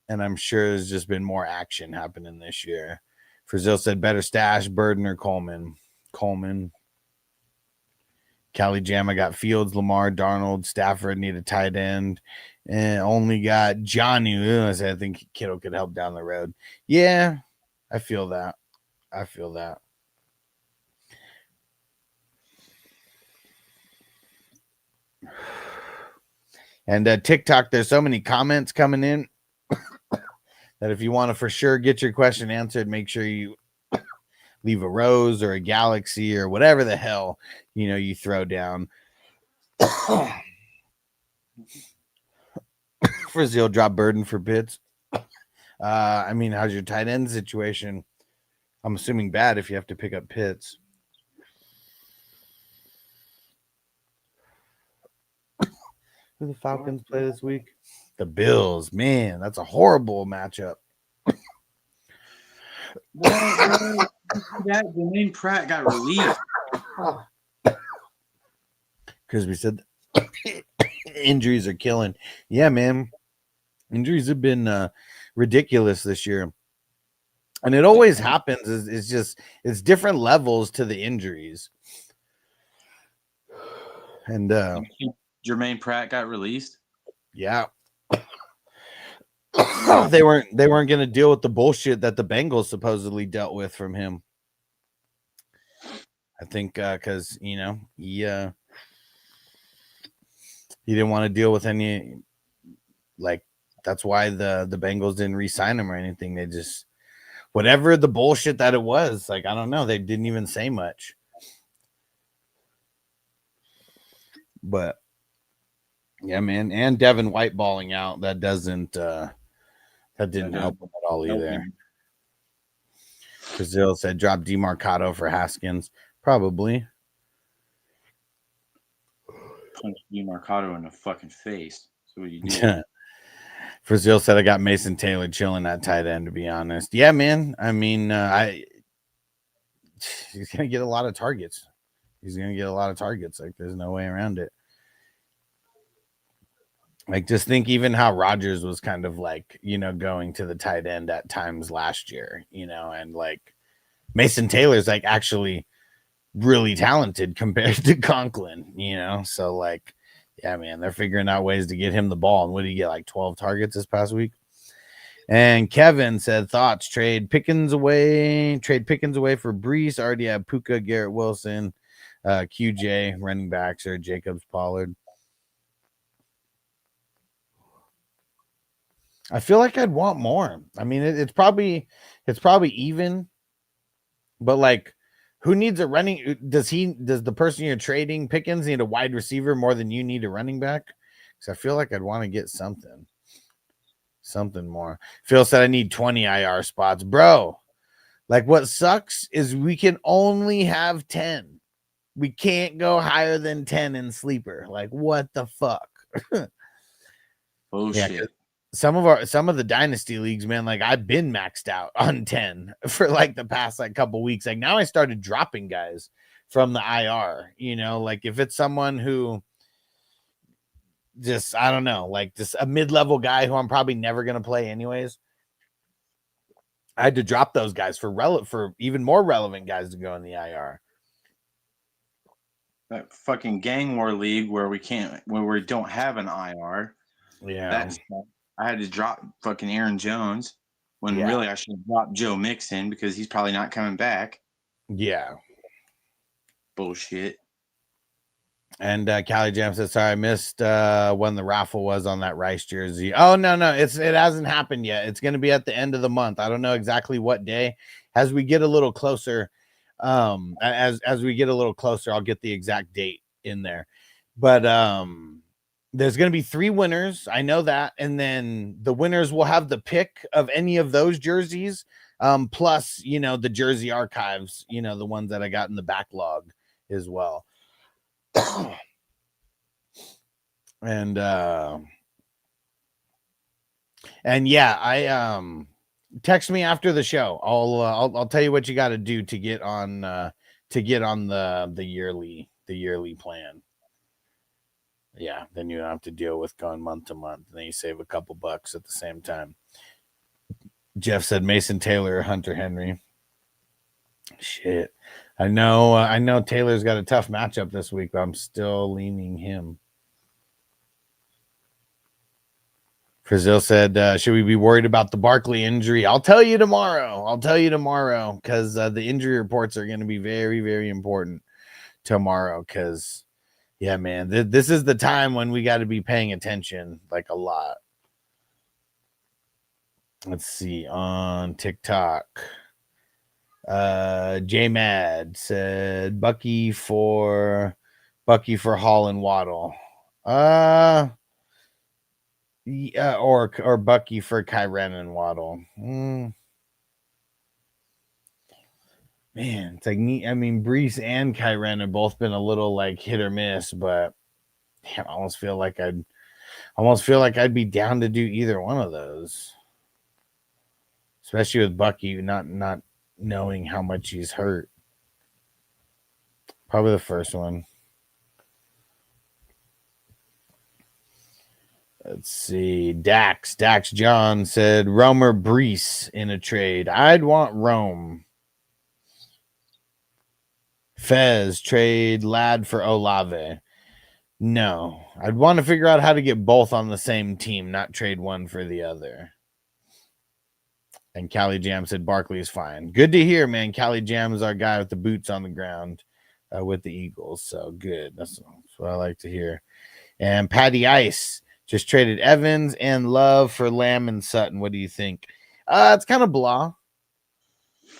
B: And I'm sure there's just been more action happening this year. Frazil said better stash Burden or Coleman. Cali Jama got Fields, Lamar, Darnold, Stafford need a tight end, and only got Johnny. I think Kittle could help down the road. Yeah, I feel that. And TikTok, there's so many comments coming in that if you want to for sure get your question answered, make sure you leave a rose or a galaxy or whatever the hell you throw down. Frizil drop Burden for Pitts. I mean, how's your tight end situation? I'm assuming bad if you have to pick up Pitts. Who the Falcons play this week? The Bills. Man, that's a horrible matchup.
C: That Jermaine Pratt got released
B: because we said injuries are killing. Yeah, man, injuries have been ridiculous this year, and it always happens. It's different levels to the injuries. And
C: Jermaine Pratt got released.
B: Yeah. They weren't going to deal with the bullshit that the Bengals supposedly dealt with from him. I think because he didn't want to deal with any, like, that's why the Bengals didn't re-sign him or anything. They just, whatever the bullshit that it was, like, I don't know, they didn't even say much. But yeah, man, and Devin White balling out, that didn't help him at all either. Brazil said drop DeMarcado for Haskins. Probably.
C: Punch DeMarcado in the fucking face. So what you do.
B: Brazil said I got Mason Taylor chilling at tight end, to be honest. Yeah, man. I mean, he's gonna get a lot of targets. Like, there's no way around it. Like, just think even how Rodgers was kind of like, going to the tight end at times last year, and like Mason Taylor's like actually really talented compared to Conklin, so like, yeah, man, they're figuring out ways to get him the ball. And what did he get, like 12 targets this past week? And Kevin said thoughts, trade Pickens away for Brees. Already have Puka, Garrett Wilson, QJ, running backs, or Jacobs, Pollard. I feel like I'd want more. I mean, it's probably even, but like, who needs a running? Does the person you're trading, Pickens, need a wide receiver more than you need a running back? Because I feel like I'd want to get something more. Phil said I need 20 IR spots, bro. Like, what sucks is we can only have 10. We can't go higher than 10 in sleeper. Like, what the fuck?
C: Oh, shit.
B: Some of the dynasty leagues, man, like, I've been maxed out on 10 for like the past like couple weeks. Like, now I started dropping guys from the IR, like if it's someone who just, I don't know, like just a mid-level guy who I'm probably never going to play anyways, I had to drop those guys for even more relevant guys to go in the IR.
C: That fucking gang war league where we don't have an IR.
B: Yeah.
C: I had to drop fucking Aaron Jones when really I should have dropped Joe Mixon because he's probably not coming back.
B: Yeah.
C: Bullshit.
B: And Callie Jam said, sorry, I missed when the raffle was on that Rice jersey. Oh, no, it hasn't happened yet. It's going to be at the end of the month. I don't know exactly what day. As we get a little closer, as we get a little closer, I'll get the exact date in there. But there's going to be 3 winners. I know that. And then the winners will have the pick of any of those jerseys, plus, the jersey archives, the ones that I got in the backlog as well. And yeah, I text me after the show. I'll tell you what you got to do to get on the yearly plan. Yeah, then you don't have to deal with going month to month, and then you save a couple bucks at the same time. Jeff said Mason Taylor or Hunter Henry. Shit. I know Taylor's got a tough matchup this week, but I'm still leaning him. Brazil said, should we be worried about the Barkley injury? I'll tell you tomorrow because the injury reports are going to be very, very important tomorrow because, yeah, man, this is the time when we got to be paying attention like a lot. Let's see on TikTok. J Mad said Bucky for Hall and Waddle. Yeah, or Bucky for Kyren and Waddle. Man, it's like neat. I mean, Brees and Kyren have both been a little like hit or miss, but I almost feel like I'd be down to do either one of those, especially with Bucky not knowing how much he's hurt. Probably the first one. Let's see. Dax John said Rome or Brees in a trade. I'd want Rome. Fez trade Ladd for Olave. No, I'd want to figure out how to get both on the same team, not trade one for the other. And Callie Jam said Barkley is fine. Good to hear, man. Callie Jam is our guy with the boots on the ground with the Eagles. So good. That's what I like to hear. And Patty Ice just traded Evans and Love for Lamb and Sutton. What do you think? It's kind of blah.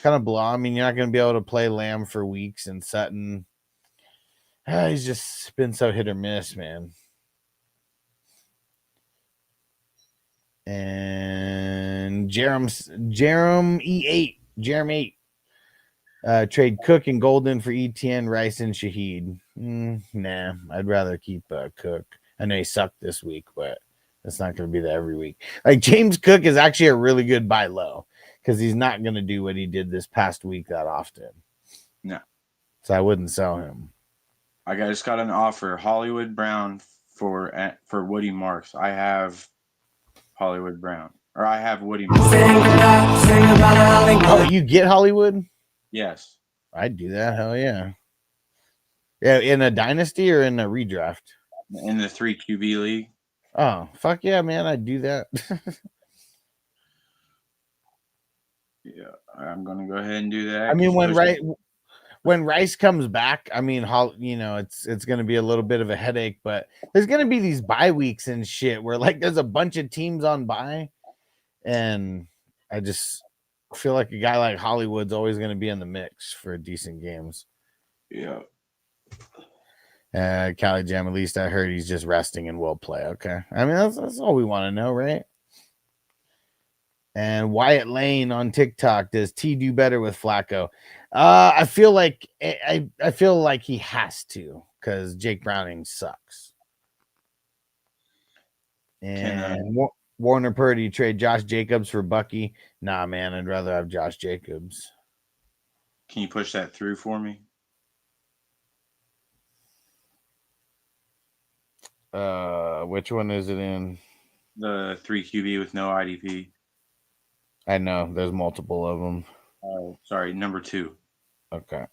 B: I mean, you're not going to be able to play Lamb for weeks, and Sutton, he's just been so hit or miss, man. And Jerem 8 trade Cook and Golden for ETN, Rice, and Shaheed. Nah, I'd rather keep Cook. I know he sucked this week, but that's not going to be there every week. Like James Cook is actually a really good buy low because he's not going to do what he did this past week that often.
C: No.
B: So I wouldn't sell him.
C: I just got an offer. Hollywood Brown for Woody Marks. I have Hollywood Brown. Or I have Woody Marks.
B: Oh, you get Hollywood?
C: Yes.
B: I'd do that. Hell yeah. Yeah, in a dynasty or in a redraft?
C: In the 3 QB league.
B: Oh, fuck yeah, man. I'd do that.
C: Yeah, I'm going to go ahead and do that.
B: I mean, when Rice comes back, I mean, it's going to be a little bit of a headache, but there's going to be these bye weeks and shit where like there's a bunch of teams on bye, and I just feel like a guy like Hollywood's always going to be in the mix for decent games.
C: Yeah.
B: Callie Jam, at least I heard he's just resting and will play. Okay. I mean, that's all we want to know, right? And Wyatt Lane on TikTok, does T do better with Flacco? I feel like I feel like he has to because Jake Browning sucks. And Warner Purdy trade Josh Jacobs for Bucky. Nah, man, I'd rather have Josh Jacobs.
C: Can you push that through for me?
B: Which one is it in?
C: The 3 QB with no IDP.
B: I know there's multiple of them.
C: Oh, sorry, number 2.
B: Okay.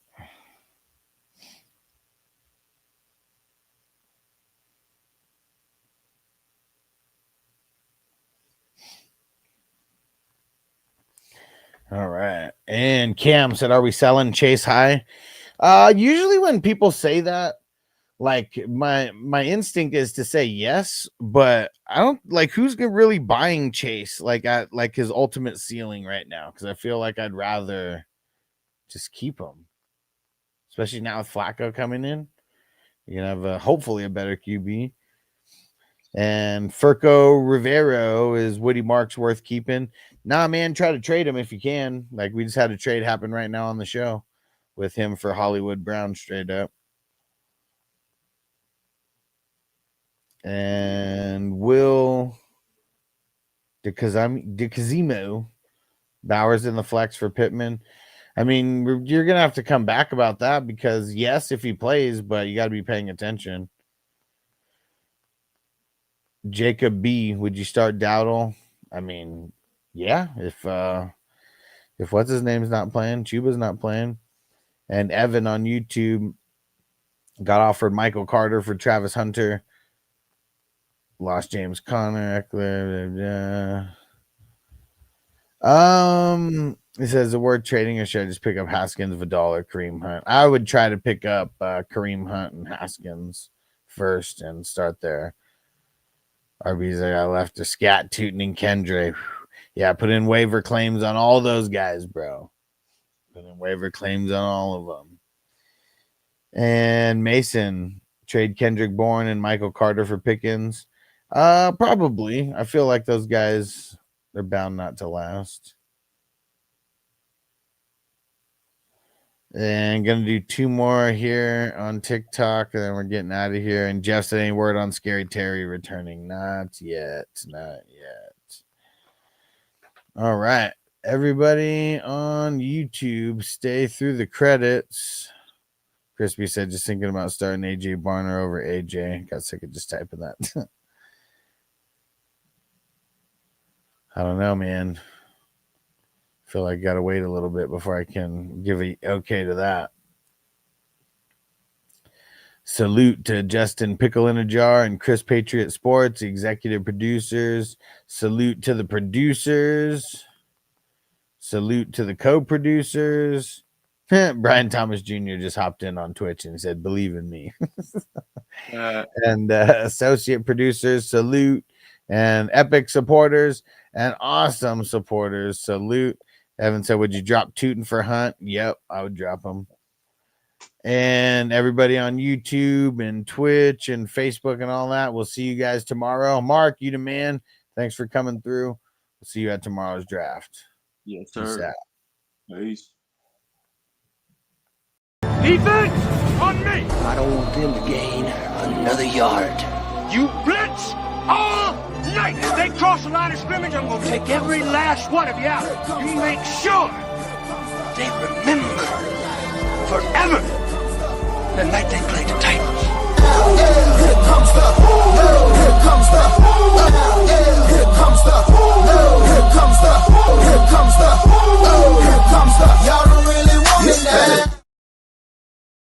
B: All right. And Cam said, are we selling Chase high? Usually when people say that, Like my instinct is to say yes, but I don't like who's really buying Chase like at like his ultimate ceiling right now, because I feel like I'd rather just keep him, especially now with Flacco coming in. You're gonna have hopefully a better QB. And Furco Rivero is Woody Marks worth keeping? Nah, man, try to trade him if you can. Like we just had a trade happen right now on the show with him for Hollywood Brown straight up. And Will DeCazimo Bowers in the flex for Pittman. I mean, you're gonna have to come back about that because yes, if he plays, but you got to be paying attention. Jacob B, would you start Dowdle? I mean, yeah, if what's his name's not playing, Chuba's not playing, and Evan on YouTube got offered Michael Carter for Travis Hunter. Lost James Conner. He says the word trading, or should I just pick up Haskins, Vidal, or Kareem Hunt? I would try to pick up Kareem Hunt and Haskins first and start there. RB's I got left to Scat, Tootin, and Kendre. Yeah, put in waiver claims on all those guys, bro. Put in waiver claims on all of them. And Mason, trade Kendrick Bourne and Michael Carter for Pickens. Probably. I feel like those guys, they're bound not to last. And gonna do 2 more here on TikTok, and then we're getting out of here. And Jeff said, any word on Scary Terry returning? Not yet. Not yet. All right. Everybody on YouTube, stay through the credits. Crispy said, just thinking about starting AJ Barner over AJ. Got sick of just typing that. I don't know, man. Feel like I got to wait a little bit before I can give a okay to that. Salute to Justin Pickle in a Jar and Chris Patriot Sports, executive producers. Salute to the producers. Salute to the co-producers. Brian Thomas Jr. just hopped in on Twitch and said, believe in me. And associate producers, salute. And epic supporters and awesome supporters, salute. Evan said, would you drop Tootin for Hunt? Yep, I would drop him. And everybody on YouTube and Twitch and Facebook and all that, we'll see you guys tomorrow. Mark, you the man. Thanks for coming through. We'll see you at tomorrow's draft.
C: Yes, sir. Peace.
F: Defense on me.
G: I don't want them to gain another yard.
F: You blitz all night. If they cross the line of scrimmage, I'm going to take every last one of you out. You make sure
G: They remember forever the night they played the Titans.
H: Here comes the, here comes the,